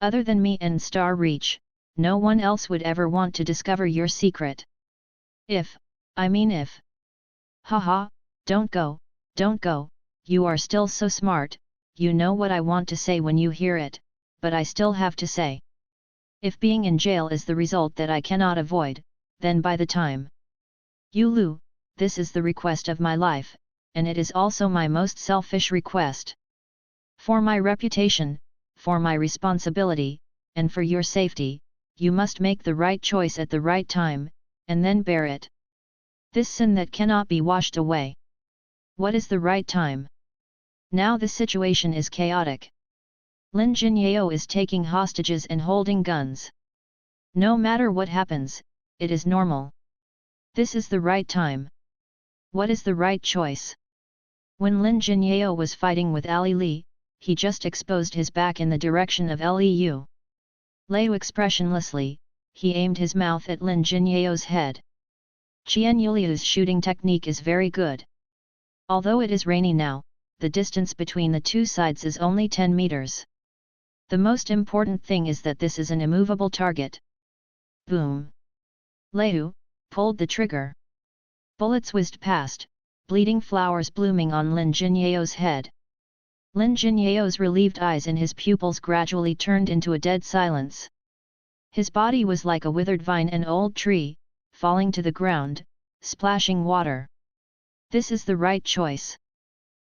Other than me and Star Reach, no one else would ever want to discover your secret. If. Haha, don't go, you are still so smart, you know what I want to say when you hear it, but I still have to say. If being in jail is the result that I cannot avoid, then by the time you this is the request of my life, and it is also my most selfish request. For my reputation, for my responsibility, and for your safety, you must make the right choice at the right time, and then bear it. This sin that cannot be washed away. What is the right time? Now the situation is chaotic. Lin Jinyao is taking hostages and holding guns. No matter what happens, it is normal. This is the right time. What is the right choice? When Lin Jinyao was fighting with Ali Li, he just exposed his back in the direction of Liu. Liu expressionlessly, he aimed his mouth at Lin Jinyao's head. Qian Yuliu's shooting technique is very good. Although it is rainy now, the distance between the two sides is only 10 meters. The most important thing is that this is an immovable target. Boom! Liu pulled the trigger. Bullets whizzed past, bleeding flowers blooming on Lin Jinyao's head. Lin Jinyao's relieved eyes in his pupils gradually turned into a dead silence. His body was like a withered vine, an old tree, falling to the ground, splashing water. This is the right choice.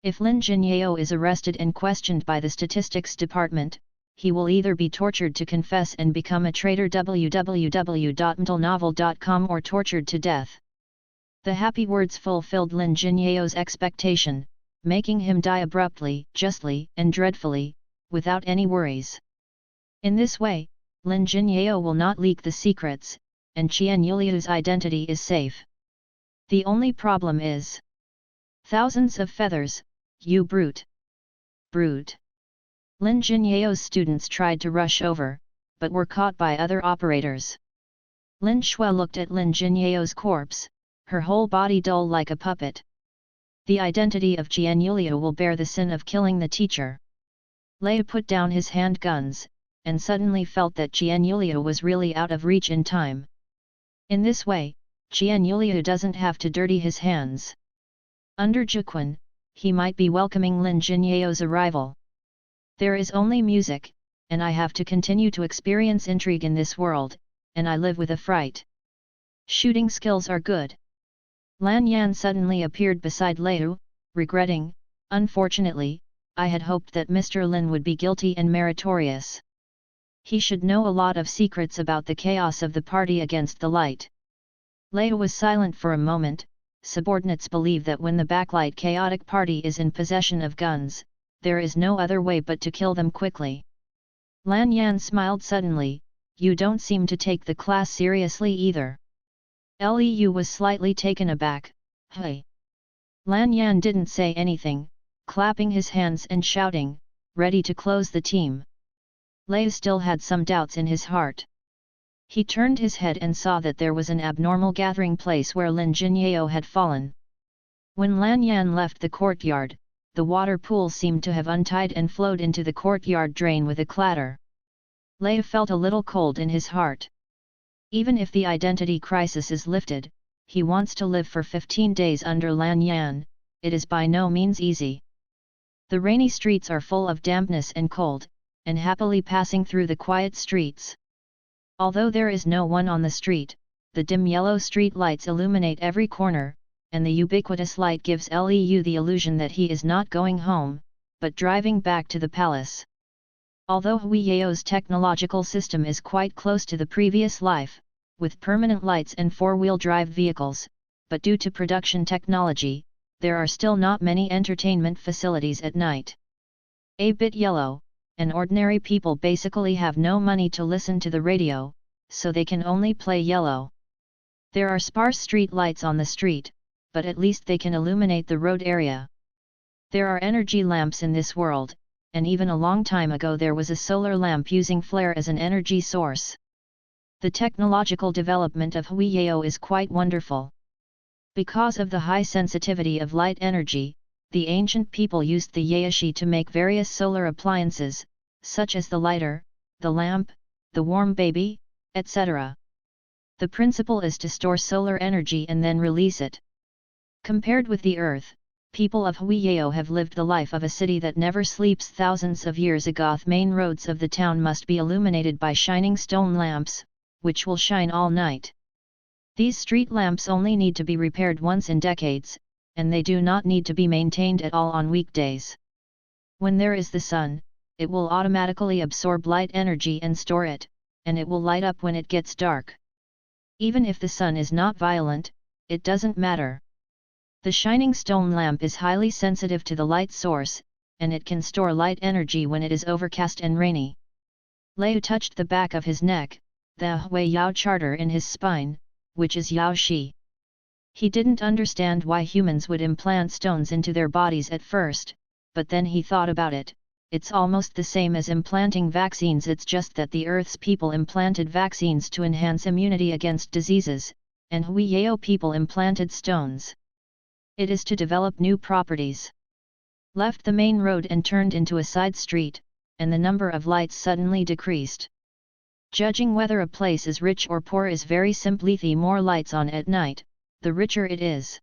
If Lin Jinyao is arrested and questioned by the statistics department, he will either be tortured to confess and become a traitor www.mtlnovel.com or tortured to death. The happy words fulfilled Lin Jinyao's expectation, making him die abruptly, justly, and dreadfully, without any worries. In this way, Lin Jinyao will not leak the secrets, and Qian Yuliu's identity is safe. The only problem is thousands of feathers, you brute! Brute! Lin Jinyao's students tried to rush over, but were caught by other operators. Lin Shui looked at Lin Jinyao's corpse, her whole body dull like a puppet. The identity of Qian Yuliu will bear the sin of killing the teacher. Liu put down his handguns, and suddenly felt that Qian Yuliu was really out of reach in time. In this way, Qian Yuliu doesn't have to dirty his hands. Under Jiquan, he might be welcoming Lin Jinyao's arrival. There is only music, and I have to continue to experience intrigue in this world, and I live with a fright. Shooting skills are good. Lan Yan suddenly appeared beside Liu, regretting, unfortunately, I had hoped that Mr. Lin would be guilty and meritorious. He should know a lot of secrets about the chaos of the party against the light. Liu was silent for a moment. Subordinates believe that when the backlight chaotic party is in possession of guns, there is no other way but to kill them quickly. Lan Yan smiled suddenly, you don't seem to take the class seriously either. Liu was slightly taken aback, hey. Lan Yan didn't say anything, clapping his hands and shouting, ready to close the team. Liu still had some doubts in his heart. He turned his head and saw that there was an abnormal gathering place where Lin Jinyao had fallen. When Lan Yan left the courtyard, the water pool seemed to have untied and flowed into the courtyard drain with a clatter. Liu felt a little cold in his heart. Even if the identity crisis is lifted, he wants to live for 15 days under Lan Yan, it is by no means easy. The rainy streets are full of dampness and cold, and happily passing through the quiet streets. Although there is no one on the street, the dim yellow street lights illuminate every corner, and the ubiquitous light gives Liu the illusion that he is not going home, but driving back to the palace. Although Hui Yao's technological system is quite close to the previous life, with permanent lights and four-wheel drive vehicles, but due to production technology, there are still not many entertainment facilities at night. A bit yellow, and ordinary people basically have no money to listen to the radio, so they can only play yellow. There are sparse street lights on the street, but at least they can illuminate the road area. There are energy lamps in this world, and even a long time ago there was a solar lamp using flare as an energy source. The technological development of Huiyao is quite wonderful. Because of the high sensitivity of light energy, the ancient people used the yaoshi to make various solar appliances, such as the lighter, the lamp, the warm baby, etc. The principle is to store solar energy and then release it. Compared with the earth, people of Huiyao have lived the life of a city that never sleeps. Thousands of years ago, the main roads of the town must be illuminated by shining stone lamps, which will shine all night. These street lamps only need to be repaired once in decades, and they do not need to be maintained at all on weekdays. When there is the sun, it will automatically absorb light energy and store it, and it will light up when it gets dark. Even if the sun is not violent, it doesn't matter. The shining stone lamp is highly sensitive to the light source, and it can store light energy when it is overcast and rainy. Liu touched the back of his neck, the Hui Yao charter in his spine, which is Yao Shi. He didn't understand why humans would implant stones into their bodies at first, but then he thought about it. It's almost the same as implanting vaccines, it's just that the Earth's people implanted vaccines to enhance immunity against diseases, and Huiyao people implanted stones. It is to develop new properties. Left the main road and turned into a side street, and the number of lights suddenly decreased. Judging whether a place is rich or poor is very simply: the more lights on at night, the richer it is.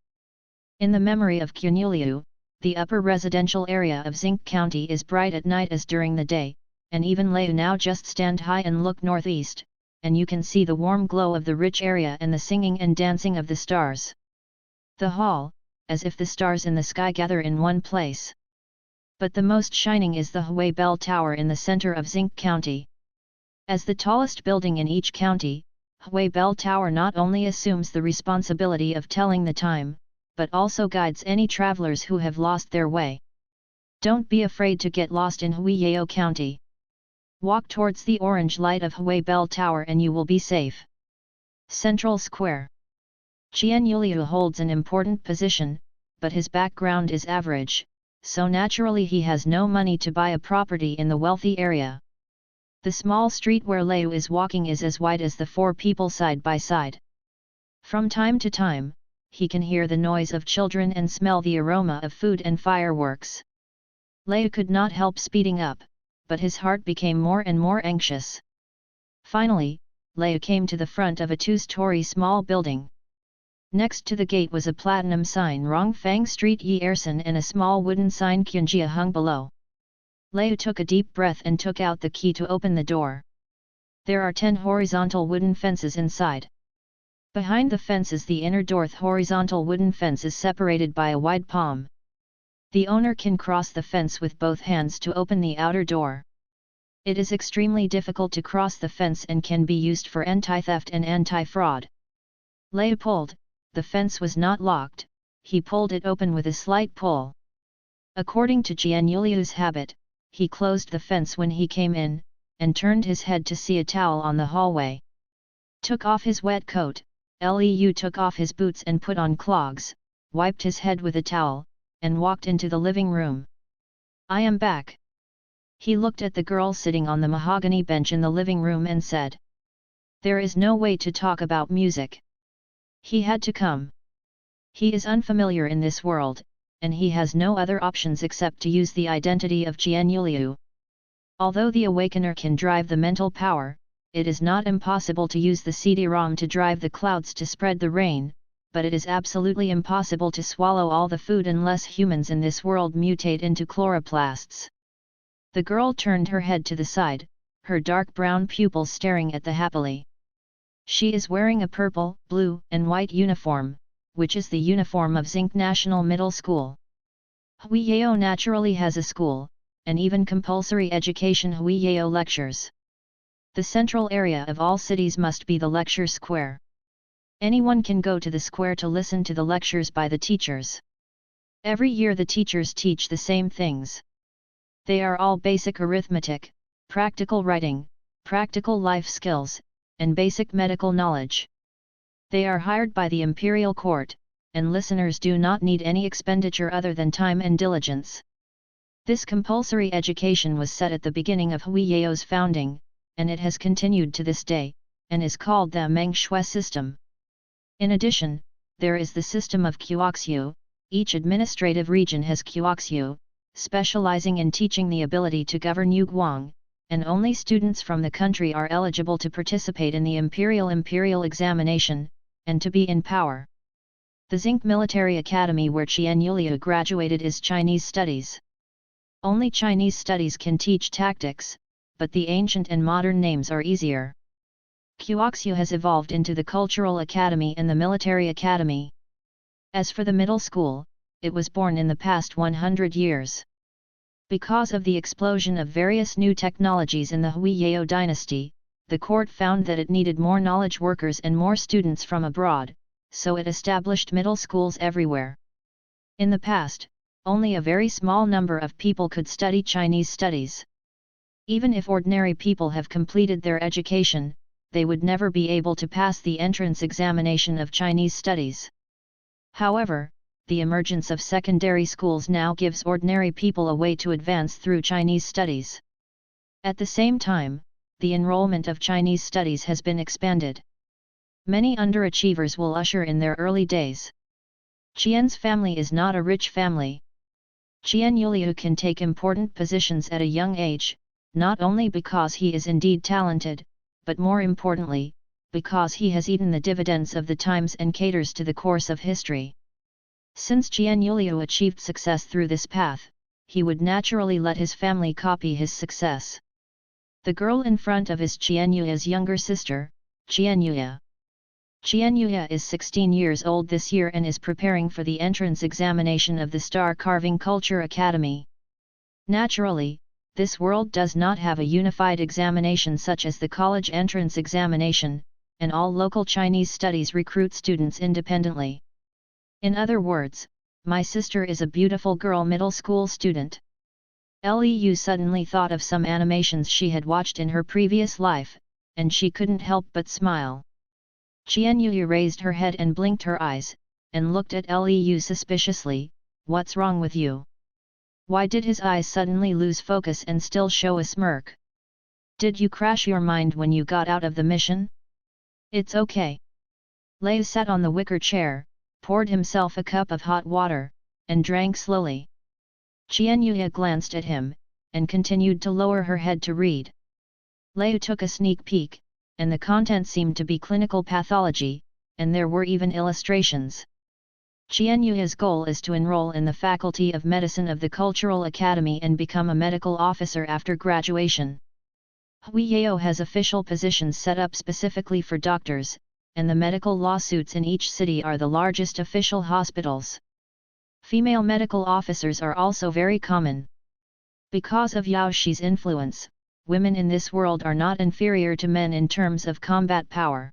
In the memory of Qinliu, the upper residential area of Zinc County is bright at night as during the day, and even Liu now just stand high and look northeast, and you can see the warm glow of the rich area and the singing and dancing of the stars. The hall, as if the stars in the sky gather in one place. But the most shining is the Hui Bell Tower in the center of Zinc County. As the tallest building in each county, Hui Bell Tower not only assumes the responsibility of telling the time, but also guides any travelers who have lost their way. Don't be afraid to get lost in Huiyao County. Walk towards the orange light of Hui Bell Tower and you will be safe. Central Square. Qian Yuliu holds an important position, but his background is average, so naturally he has no money to buy a property in the wealthy area. The small street where Liu is walking is as wide as the four people side by side. From time to time, he can hear the noise of children and smell the aroma of food and fireworks. Liu could not help speeding up, but his heart became more and more anxious. Finally, Liu came to the front of a two-story small building. Next to the gate was a platinum sign Rongfang Street Yi Ersan and a small wooden sign Qinjia hung below. Liu took a deep breath and took out the key to open the door. There are 10 horizontal wooden fences inside. Behind the fences, the inner door horizontal wooden fence is separated by a wide palm. The owner can cross the fence with both hands to open the outer door. It is extremely difficult to cross the fence and can be used for anti-theft and anti-fraud. Liu pulled, the fence was not locked, he pulled it open with a slight pull. According to Jian Yuliu's habit, he closed the fence when he came in, and turned his head to see a towel on the hallway. Took off his wet coat, Liu took off his boots and put on clogs, wiped his head with a towel, and walked into the living room. I am back. He looked at the girl sitting on the mahogany bench in the living room and said. There is no way to talk about music. He had to come. He is unfamiliar in this world, and he has no other options except to use the identity of Jian Yuliu. Although the Awakener can drive the mental power, it is not impossible to use the CD-ROM to drive the clouds to spread the rain, but it is absolutely impossible to swallow all the food unless humans in this world mutate into chloroplasts. The girl turned her head to the side, her dark brown pupils staring at the happily. She is wearing a purple, blue, and white uniform, which is the uniform of Zinc National Middle School. Huiyao naturally has a school, and even compulsory education Huiyao lectures. The central area of all cities must be the lecture square. Anyone can go to the square to listen to the lectures by the teachers. Every year the teachers teach the same things. They are all basic arithmetic, practical writing, practical life skills, and basic medical knowledge. They are hired by the imperial court, and listeners do not need any expenditure other than time and diligence. This compulsory education was set at the beginning of Huiyao's founding, and it has continued to this day, and is called the Meng Shui system. In addition, there is the system of Kuoxiu. Each administrative region has Kuoxiu, specializing in teaching the ability to govern Yuguang, and only students from the country are eligible to participate in the imperial examination, and to be in power. The Zinc Military Academy where Qian Yuliu graduated is Chinese studies. Only Chinese studies can teach tactics, but the ancient and modern names are easier. Kuoxiu has evolved into the Cultural Academy and the Military Academy. As for the middle school, it was born in the past 100 years. Because of the explosion of various new technologies in the Huiyao dynasty, the court found that it needed more knowledge workers and more students from abroad, so it established middle schools everywhere. In the past, only a very small number of people could study Chinese studies. Even if ordinary people have completed their education, they would never be able to pass the entrance examination of Chinese studies. However, the emergence of secondary schools now gives ordinary people a way to advance through Chinese studies. At the same time, the enrollment of Chinese studies has been expanded. Many underachievers will usher in their early days. Qian's family is not a rich family. Qian Yuliu can take important positions at a young age, not only because he is indeed talented, but more importantly, because he has eaten the dividends of the times and caters to the course of history. Since Qian Yuliu achieved success through this path, he would naturally let his family copy his success. The girl in front of is Qian Yuya's younger sister, Qian Yuya. Qian Yuya is 16 years old this year and is preparing for the entrance examination of the Star Carving Culture Academy. Naturally, this world does not have a unified examination such as the college entrance examination, and all local Chinese studies recruit students independently. In other words, my sister is a beautiful girl middle school student. Liu suddenly thought of some animations she had watched in her previous life, and she couldn't help but smile. Qian Yuyu raised her head and blinked her eyes, and looked at Liu suspiciously. What's wrong with you? Why did his eyes suddenly lose focus and still show a smirk? Did you crash your mind when you got out of the mission? It's okay. Liu sat on the wicker chair, poured himself a cup of hot water, and drank slowly. Qian Yuya glanced at him, and continued to lower her head to read. Liu took a sneak peek, and the content seemed to be clinical pathology, and there were even illustrations. Qian Yuya's goal is to enroll in the Faculty of Medicine of the Cultural Academy and become a medical officer after graduation. Huiyao has official positions set up specifically for doctors, and the medical lawsuits in each city are the largest official hospitals. Female medical officers are also very common. Because of Yao Shi's influence, women in this world are not inferior to men in terms of combat power.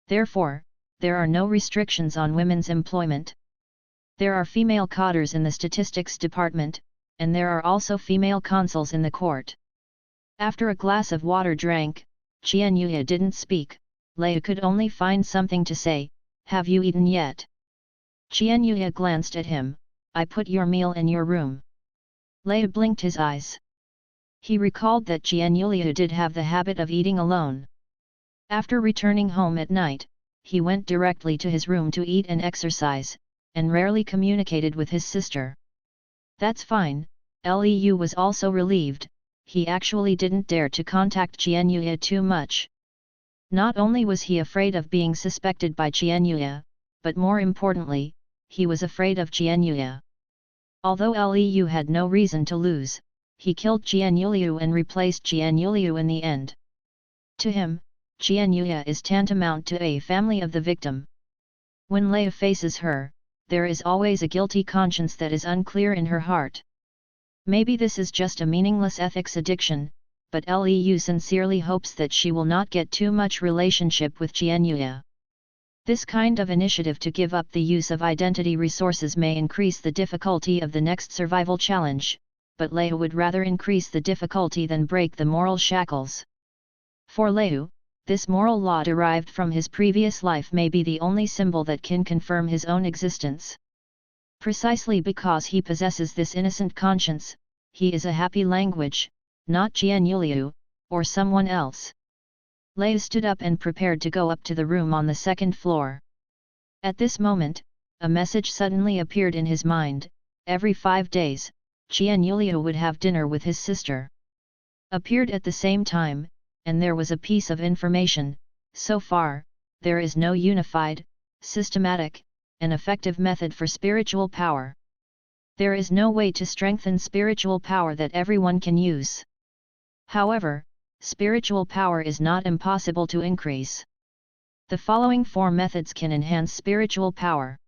Therefore, there are no restrictions on women's employment. There are female cadres in the statistics department, and there are also female consuls in the court. After a glass of water drank, Qian Yuya didn't speak. Liu could only find something to say. Have you eaten yet? Qian Yuya glanced at him. I put your meal in your room. Liu blinked his eyes. He recalled that Qian Yuya did have the habit of eating alone. After returning home at night, he went directly to his room to eat and exercise, and rarely communicated with his sister. That's fine. Liu was also relieved. He actually didn't dare to contact Qian Yuya too much. Not only was he afraid of being suspected by Qian Yuya, but more importantly, he was afraid of Qian Yuya. Although Liu had no reason to lose, he killed Qian Yuliu and replaced Qian Yuliu in the end. To him, Qian Yuya is tantamount to a family of the victim. When Liu faces her, there is always a guilty conscience that is unclear in her heart. Maybe this is just a meaningless ethics addiction, but Liu sincerely hopes that she will not get too much relationship with Qian Yuya. This kind of initiative to give up the use of identity resources may increase the difficulty of the next survival challenge, but Liu would rather increase the difficulty than break the moral shackles. For Liu, this moral law derived from his previous life may be the only symbol that can confirm his own existence. Precisely because he possesses this innocent conscience, he is a happy language, not Qian Yuliu, or someone else. Lei stood up and prepared to go up to the room on the second floor. At this moment, a message suddenly appeared in his mind: every 5 days, Qian Yuliu would have dinner with his sister. Appeared at the same time, and there was a piece of information: so far, there is no unified, systematic, and effective method for spiritual power. There is no way to strengthen spiritual power that everyone can use. However, spiritual power is not impossible to increase. The following 4 methods can enhance spiritual power.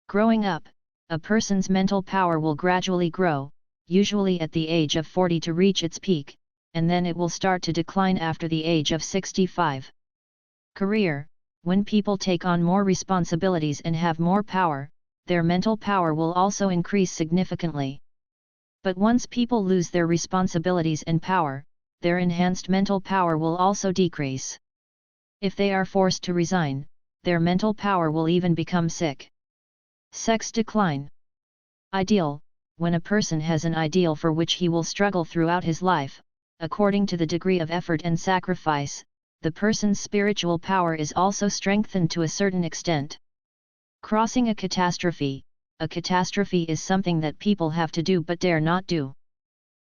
Growing up, a person's mental power will gradually grow, usually at the age of 40 to reach its peak, and then it will start to decline after the age of 65. Career: when people take on more responsibilities and have more power, their mental power will also increase significantly. But once people lose their responsibilities and power, their enhanced mental power will also decrease. If they are forced to resign, their mental power will even become sick. Sex decline. Ideal: when a person has an ideal for which he will struggle throughout his life, according to the degree of effort and sacrifice, the person's spiritual power is also strengthened to a certain extent. Crossing a catastrophe. A catastrophe is something that people have to do but dare not do.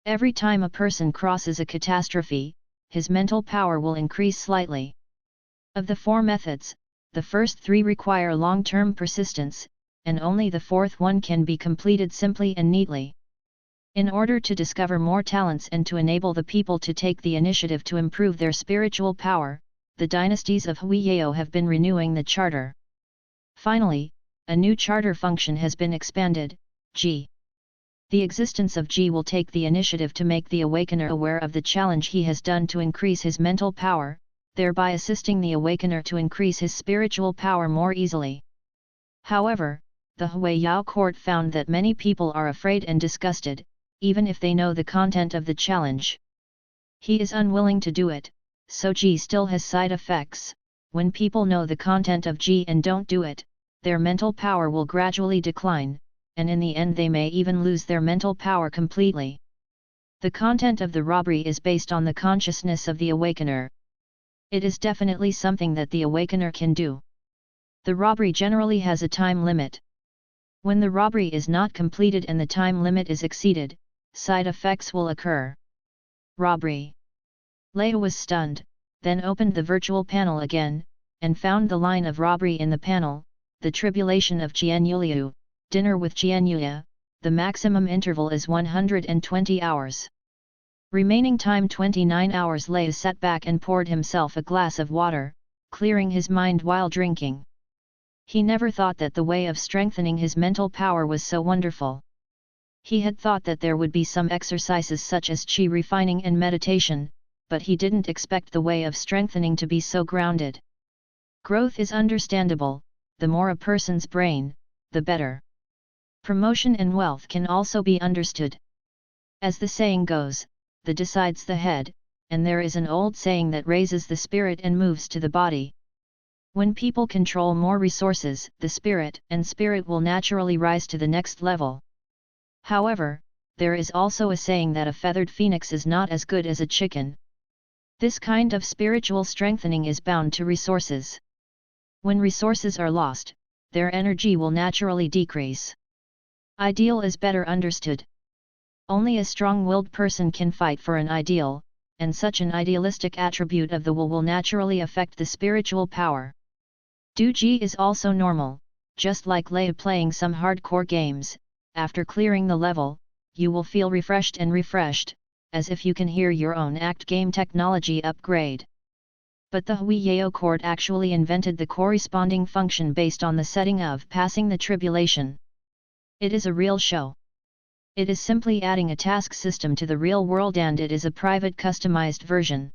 Every time a person crosses a catastrophe, his mental power will increase slightly. Of the 4 methods, the first 3 require long-term persistence, and only the 4th one can be completed simply and neatly. In order to discover more talents and to enable the people to take the initiative to improve their spiritual power, the dynasties of Huiyao have been renewing the charter. Finally, a new charter function has been expanded, Ji. The existence of Ji will take the initiative to make the awakener aware of the challenge he has done to increase his mental power, thereby assisting the awakener to increase his spiritual power more easily. However, the Huiyao court found that many people are afraid and disgusted, even if they know the content of the challenge. He is unwilling to do it, so Ji still has side effects. When people know the content of Ji and don't do it, their mental power will gradually decline, and in the end they may even lose their mental power completely. The content of the robbery is based on the consciousness of the awakener. It is definitely something that the awakener can do. The robbery generally has a time limit. When the robbery is not completed and the time limit is exceeded, side effects will occur. Robbery. Lei was stunned, then opened the virtual panel again, and found the line of robbery in the panel: the tribulation of Qian Yuliu, dinner with Qian Yuya, the maximum interval is 120 hours. Remaining time 29 hours. Lei sat back and poured himself a glass of water, clearing his mind while drinking. He never thought that the way of strengthening his mental power was so wonderful. He had thought that there would be some exercises such as qi refining and meditation, but he didn't expect the way of strengthening to be so grounded. Growth is understandable: the more a person's brain, the better. Promotion and wealth can also be understood. As the saying goes, the decides the head, and there is an old saying that raises the spirit and moves to the body. When people control more resources, the spirit will naturally rise to the next level. However, there is also a saying that a feathered phoenix is not as good as a chicken. This kind of spiritual strengthening is bound to resources. When resources are lost, their energy will naturally decrease. Ideal is better understood. Only a strong-willed person can fight for an ideal, and such an idealistic attribute of the will naturally affect the spiritual power. Duji is also normal: just like Lei playing some hardcore games, after clearing the level, you will feel refreshed, as if you can hear your own act game technology upgrade. But the Huiyao court actually invented the corresponding function based on the setting of passing the tribulation. It is a real show. It is simply adding a task system to the real world, and it is a private customized version.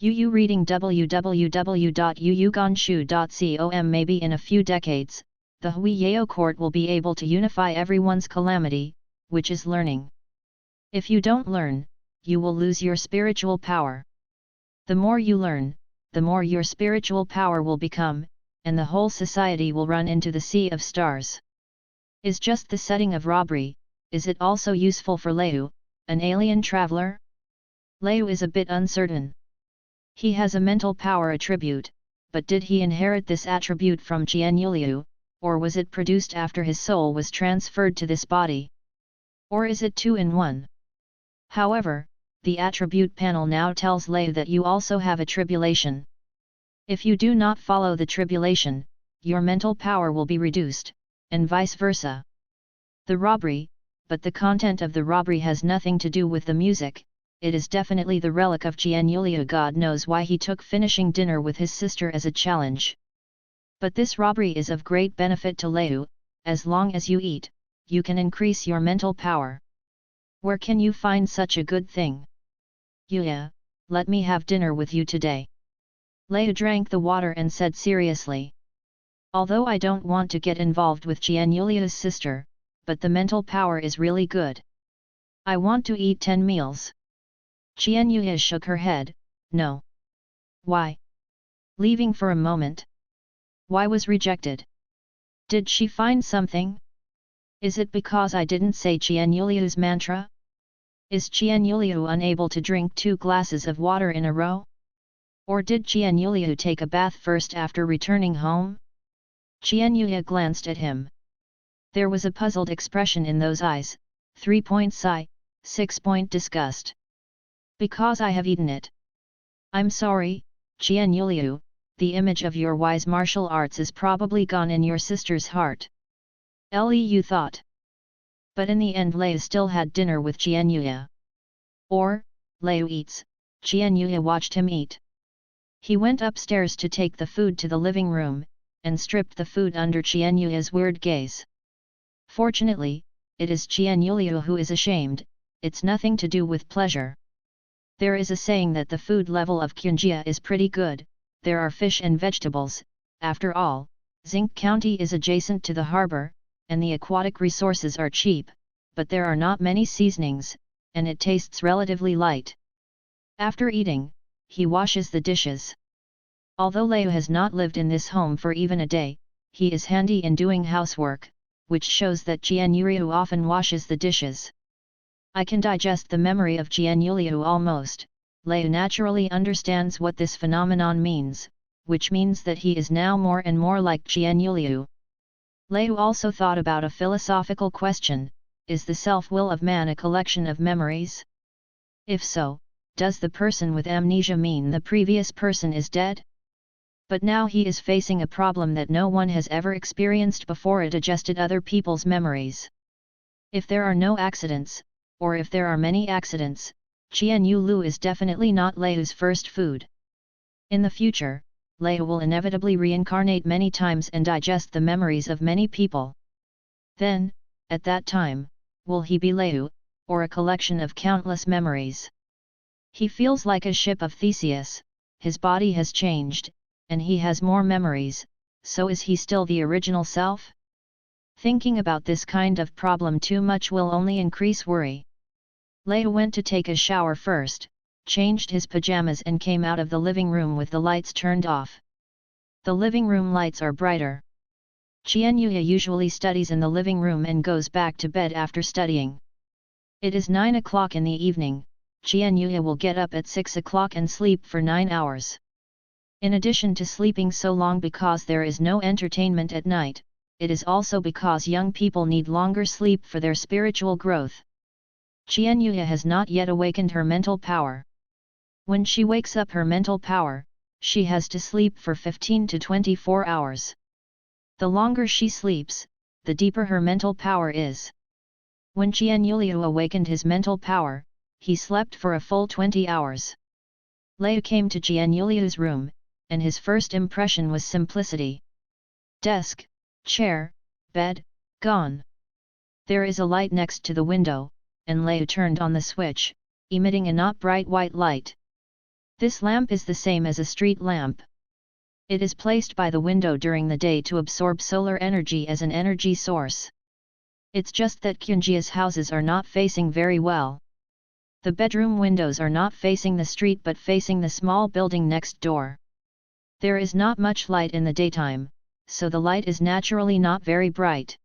UU reading www.yuyuganshu.com. Maybe in a few decades, the Huiyao court will be able to unify everyone's calamity, which is learning. If you don't learn, you will lose your spiritual power. The more you learn, the more your spiritual power will become, and the whole society will run into the sea of stars. Is just the setting of robbery, is it also useful for Leu, an alien traveler? Leu is a bit uncertain. He has a mental power attribute, but did he inherit this attribute from Jianyuliu, or was it produced after his soul was transferred to this body? Or is it two in one? However, the attribute panel now tells Lei that you also have a tribulation. If you do not follow the tribulation, your mental power will be reduced, and vice versa. The robbery, but the content of the robbery has nothing to do with the music, it is definitely the relic of Jianyuliu. God knows why he took finishing dinner with his sister as a challenge. But this robbery is of great benefit to Leu. As long as you eat, you can increase your mental power. Where can you find such a good thing? Yuya, let me have dinner with you today. Leu drank the water and said seriously. Although I don't want to get involved with Jianyuliu's sister, but the mental power is really good. I want to eat 10 meals. Jianyuya shook her head, no. Why? Leaving for a moment. Why was rejected? Did she find something? Is it because I didn't say Jianyuliu's mantra? Is Jianyuliu unable to drink 2 glasses of water in a row? Or did Jianyuliu take a bath first after returning home? Jianyuya glanced at him. There was a puzzled expression in those eyes, 3 point sigh, 6 point disgust. Because I have eaten it. I'm sorry, Jianyuliu, the image of your wise martial arts is probably gone in your sister's heart. Leu thought. But in the end Leu still had dinner with Jianyuya. Or, Leu eats, Jianyuya watched him eat. He went upstairs to take the food to the living room, and stripped the food under Jianyuya's weird gaze. Fortunately, it is Jianyuliu who is ashamed, it's nothing to do with pleasure. There is a saying that the food level of Qinjia is pretty good, there are fish and vegetables, after all, Zinc County is adjacent to the harbor, and the aquatic resources are cheap, but there are not many seasonings, and it tastes relatively light. After eating, he washes the dishes. Although Leu has not lived in this home for even a day, he is handy in doing housework, which shows that Jianyuliu often washes the dishes. I can digest the memory of Jianyuliu almost. Leu naturally understands what this phenomenon means, which means that he is now more and more like Jianyuliu. Leu also thought about a philosophical question, is the self-will of man a collection of memories? If so, does the person with amnesia mean the previous person is dead? But now he is facing a problem that no one has ever experienced before, it digested other people's memories. If there are no accidents, or if there are many accidents, Jianyuliu is definitely not Leu's first food. In the future, Leu will inevitably reincarnate many times and digest the memories of many people. Then, at that time, will he be Leu, or a collection of countless memories? He feels like a ship of Theseus, his body has changed, and he has more memories, so is he still the original self? Thinking about this kind of problem too much will only increase worry. Leu went to take a shower first, changed his pajamas and came out of the living room with the lights turned off. The living room lights are brighter. Jianyuya usually studies in the living room and goes back to bed after studying. It is 9 o'clock in the evening, Jianyuya will get up at 6 o'clock and sleep for 9 hours. In addition to sleeping so long because there is no entertainment at night, it is also because young people need longer sleep for their spiritual growth. Jianyuya has not yet awakened her mental power. When she wakes up her mental power, she has to sleep for 15 to 24 hours. The longer she sleeps, the deeper her mental power is. When Jianyuliu awakened his mental power, he slept for a full 20 hours. Leu came to Jianyuliu's room, and his first impression was simplicity. Desk, chair, bed, gone. There is a light next to the window, and Leu turned on the switch, emitting a not bright white light. This lamp is the same as a street lamp. It is placed by the window during the day to absorb solar energy as an energy source. It's just that Qinjia's houses are not facing very well. The bedroom windows are not facing the street but facing the small building next door. There is not much light in the daytime, so the light is naturally not very bright.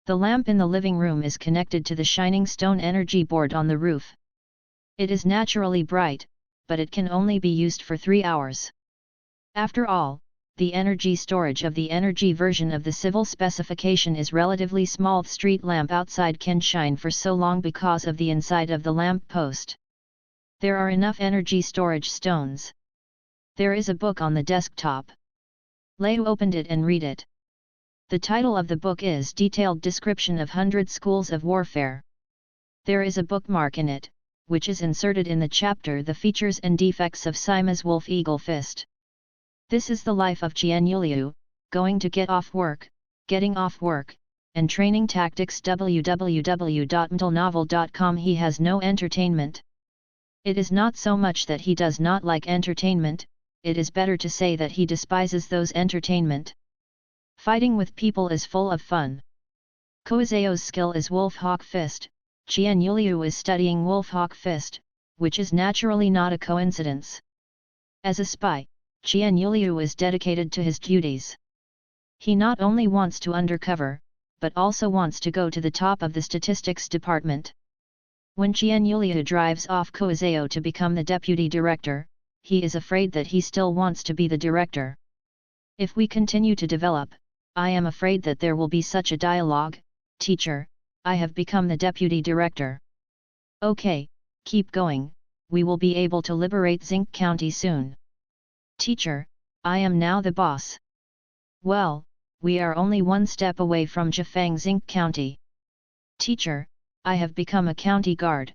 The lamp in the living room is connected to the shining stone energy board on the roof. It is naturally bright, but it can only be used for 3 hours. After all, the energy storage of the energy version of the civil specification is relatively small. The street lamp outside can shine for so long because of the inside of the lamp post. There are enough energy storage stones. There is a book on the desktop. Leo opened it and read it. The title of the book is Detailed Description of 100 Schools of Warfare. There is a bookmark in it, which is inserted in the chapter The Features and Defects of Sima's Wolf Eagle Fist. This is the life of Qianyuliu, going to get off work, getting off work, and training tactics. www.mtlnovel.com. He has no entertainment. It is not so much that he does not like entertainment, it is better to say that he despises those entertainment. Fighting with people is full of fun. Koizeo's skill is Wolf Hawk Fist, Qianyuliu is studying Wolf Hawk Fist, which is naturally not a coincidence. As a spy, Qianyuliu is dedicated to his duties. He not only wants to undercover, but also wants to go to the top of the statistics department. When Qianyuliu drives off Koizeo to become the deputy director, he is afraid that he still wants to be the director. If we continue to develop, I am afraid that there will be such a dialogue, "Teacher, I have become the deputy director." "Okay, keep going, we will be able to liberate Zinc County soon." "Teacher, I am now the boss." "Well, we are only one step away from Jifang Zinc County." "Teacher, I have become a county guard."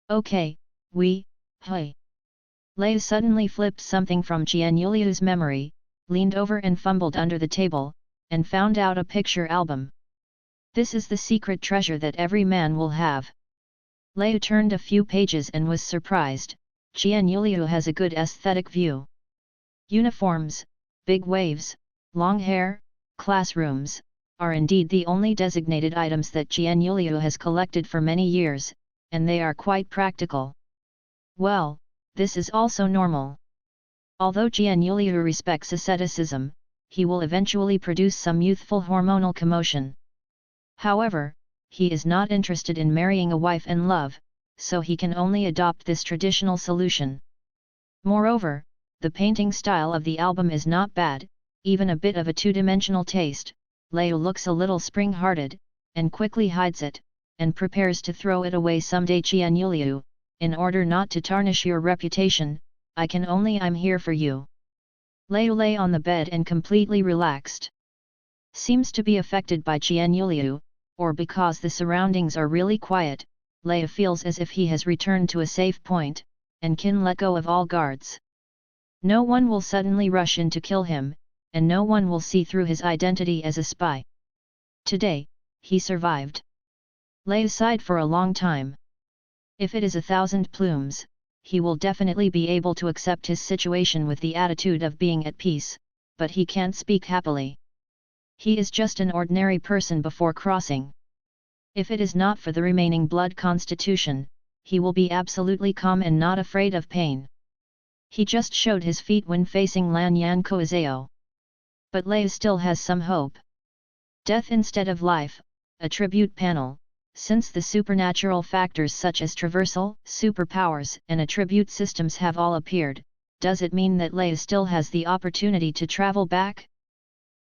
"Okay, hey." Lei suddenly flipped something from Qianyuliu's memory, leaned over and fumbled under the table, and found out a picture album. This is the secret treasure that every man will have. Lei turned a few pages and was surprised. Qianyuliu has a good aesthetic view. Uniforms, big waves, long hair, classrooms, are indeed the only designated items that Qianyuliu has collected for many years, and they are quite practical. Well, this is also normal. Although Qianyuliu respects asceticism, he will eventually produce some youthful hormonal commotion. However, he is not interested in marrying a wife and love, so he can only adopt this traditional solution. Moreover, the painting style of the album is not bad, even a bit of a two-dimensional taste. Leo looks a little spring-hearted, and quickly hides it, and prepares to throw it away someday. Qianyuliu, in order not to tarnish your reputation, I'm here for you. Leo lay on the bed and completely relaxed. Seems to be affected by Qianyuliu, or because the surroundings are really quiet, Leo feels as if he has returned to a safe point, and can let go of all guards. No one will suddenly rush in to kill him, and no one will see through his identity as a spy. Today, he survived. Lay aside for a long time. If it is 1,000 plumes, he will definitely be able to accept his situation with the attitude of being at peace, but he can't speak happily. He is just an ordinary person before crossing. If it is not for the remaining blood constitution, he will be absolutely calm and not afraid of pain. He just showed his feet when facing Lanyan Koizeo. But Lei still has some hope. Death instead of life, attribute panel. Since the supernatural factors such as traversal, superpowers and attribute systems have all appeared, does it mean that Lei still has the opportunity to travel back?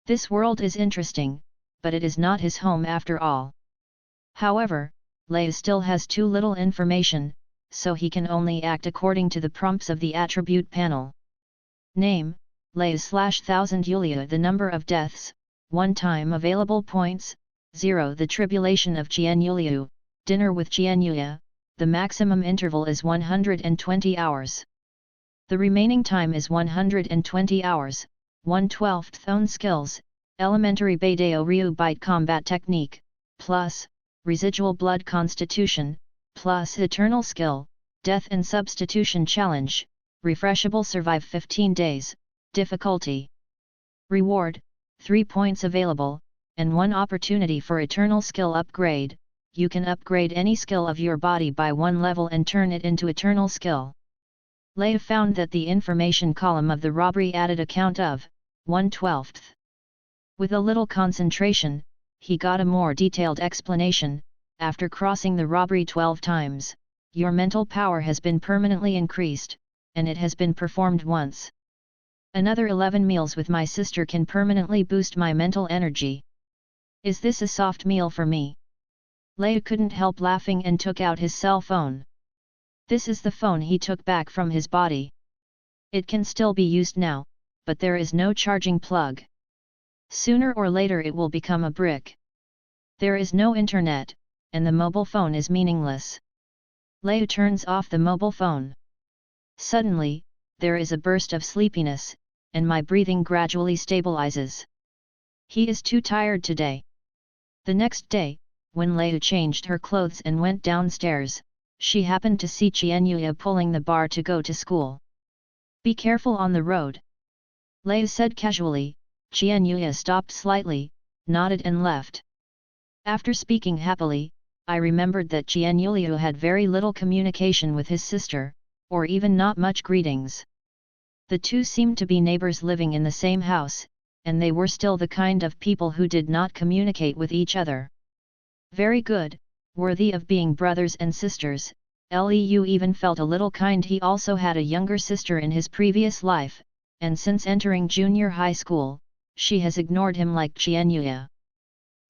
This world is interesting, but it is not his home after all. However, Lei still has too little information, so he can only act according to the prompts of the attribute panel. Name, Lei/1000 Yulia. The number of deaths, 1 time available points, 0. The tribulation of Qianyuliu, dinner with Qianyulia, the maximum interval is 120 hours. The remaining time is 120 hours, 1/12 own skills, elementary Beideo Ryu Bite combat technique, plus, residual blood constitution, plus eternal skill, death and substitution challenge, refreshable survive 15 days, difficulty. Reward, 3 points available, and 1 opportunity for eternal skill upgrade. You can upgrade any skill of your body by 1 level and turn it into eternal skill. Lei found that the information column of the robbery added a count of 1/12. With a little concentration, he got a more detailed explanation. After crossing the robbery 12 times, your mental power has been permanently increased, and it has been performed once. Another 11 meals with my sister can permanently boost my mental energy. Is this a soft meal for me? Leo couldn't help laughing and took out his cell phone. This is the phone he took back from his body. It can still be used now, but there is no charging plug. Sooner or later it will become a brick. There is no internet, and the mobile phone is meaningless. Leo turns off the mobile phone. Suddenly, there is a burst of sleepiness, and my breathing gradually stabilizes. He is too tired today. The next day, when Leo changed her clothes and went downstairs, she happened to see Qianyuya pulling the bar to go to school. Be careful on the road. Leo said casually. Qianyuya stopped slightly, nodded and left. After speaking happily, I remembered that Qianyuya had very little communication with his sister, or even not much greetings. The two seemed to be neighbors living in the same house, and they were still the kind of people who did not communicate with each other. Very good, worthy of being brothers and sisters. Leu even felt a little kind. He also had a younger sister in his previous life, and since entering junior high school, she has ignored him like Qianyuya.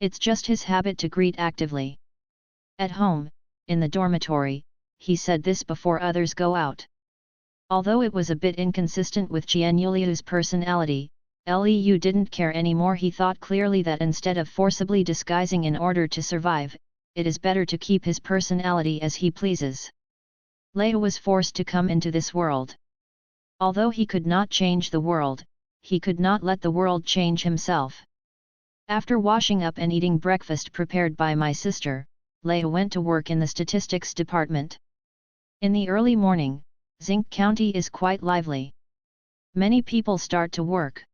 It's just his habit to greet actively. At home, in the dormitory, he said this before others go out. Although it was a bit inconsistent with Qianyuya's personality, Leu didn't care anymore. He thought clearly that instead of forcibly disguising in order to survive, it is better to keep his personality as he pleases. Leo was forced to come into this world. Although he could not change the world, he could not let the world change himself. After washing up and eating breakfast prepared by my sister, Leo went to work in the statistics department. In the early morning, Zinc County is quite lively. Many people start to work.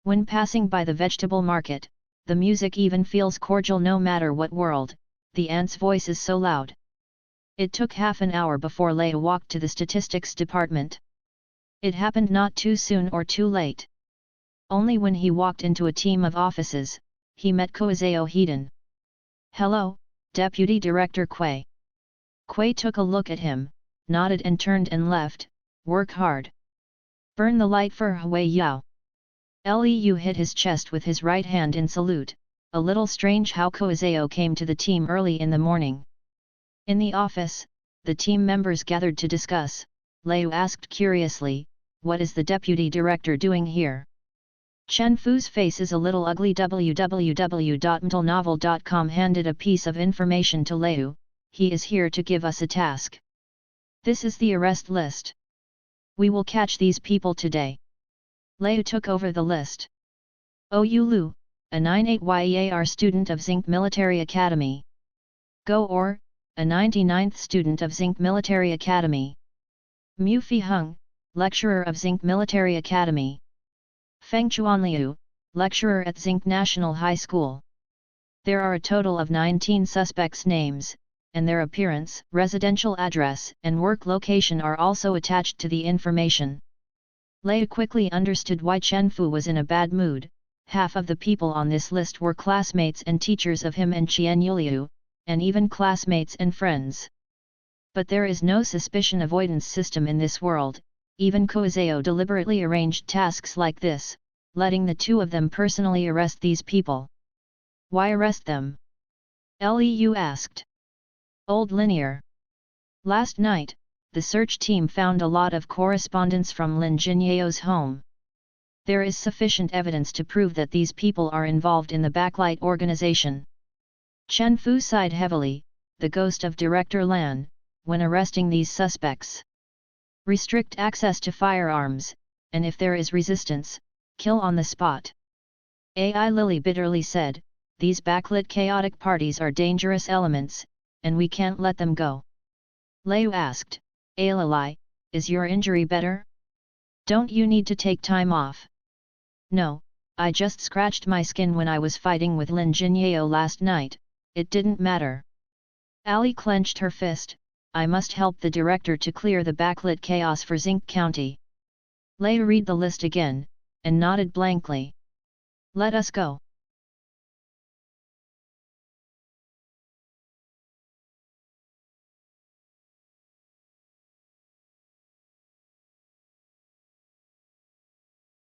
When passing by the vegetable market, the music even feels cordial no matter what world, the aunt's voice is so loud. It took half an hour before Leo walked to the statistics department. It happened not too soon or too late. Only when he walked into a team of offices, he met Koizeo Hiden. Hello, Deputy Director Kui. Kui took a look at him, nodded and turned and left. Work hard. Burn the light for Hui Yao. Leu hit his chest with his right hand in salute. A little strange how Koizeo came to the team early in the morning. In the office, the team members gathered to discuss. Leu asked curiously, what is the deputy director doing here? Chen Fu's face is a little ugly. www.mtlnovel.com handed a piece of information to Leu. He is here to give us a task. This is the arrest list. We will catch these people today. Leu took over the list. Ou Lu, a 98YEAR student of Zinc Military Academy. Go Or, a 99th student of Zinc Military Academy. Mu Fi Hung, lecturer of Zinc Military Academy. Feng Chuanliu, lecturer at Zinc National High School. There are a total of 19 suspects' names, and their appearance, residential address, and work location are also attached to the information. Lei quickly understood why Chen Fu was in a bad mood. Half of the people on this list were classmates and teachers of him and Qianyuliu, and even classmates and friends. But there is no suspicion avoidance system in this world. Even Koizeo deliberately arranged tasks like this, letting the two of them personally arrest these people. Why arrest them? Leu asked. Old Linear. Last night, the search team found a lot of correspondence from Lin Jinyeo's home. There is sufficient evidence to prove that these people are involved in the Backlight organization. Chen Fu sighed heavily, the ghost of Director Lan, when arresting these suspects. Restrict access to firearms, and if there is resistance, kill on the spot. AI Lily bitterly said, these backlit chaotic parties are dangerous elements, and we can't let them go. Leu asked, Lili, is your injury better? Don't you need to take time off? No, I just scratched my skin when I was fighting with Lin Jinyeo last night, it didn't matter. Ali clenched her fist, I must help the director to clear the backlit chaos for Zinc County. Lei read the list again, and nodded blankly. Let us go.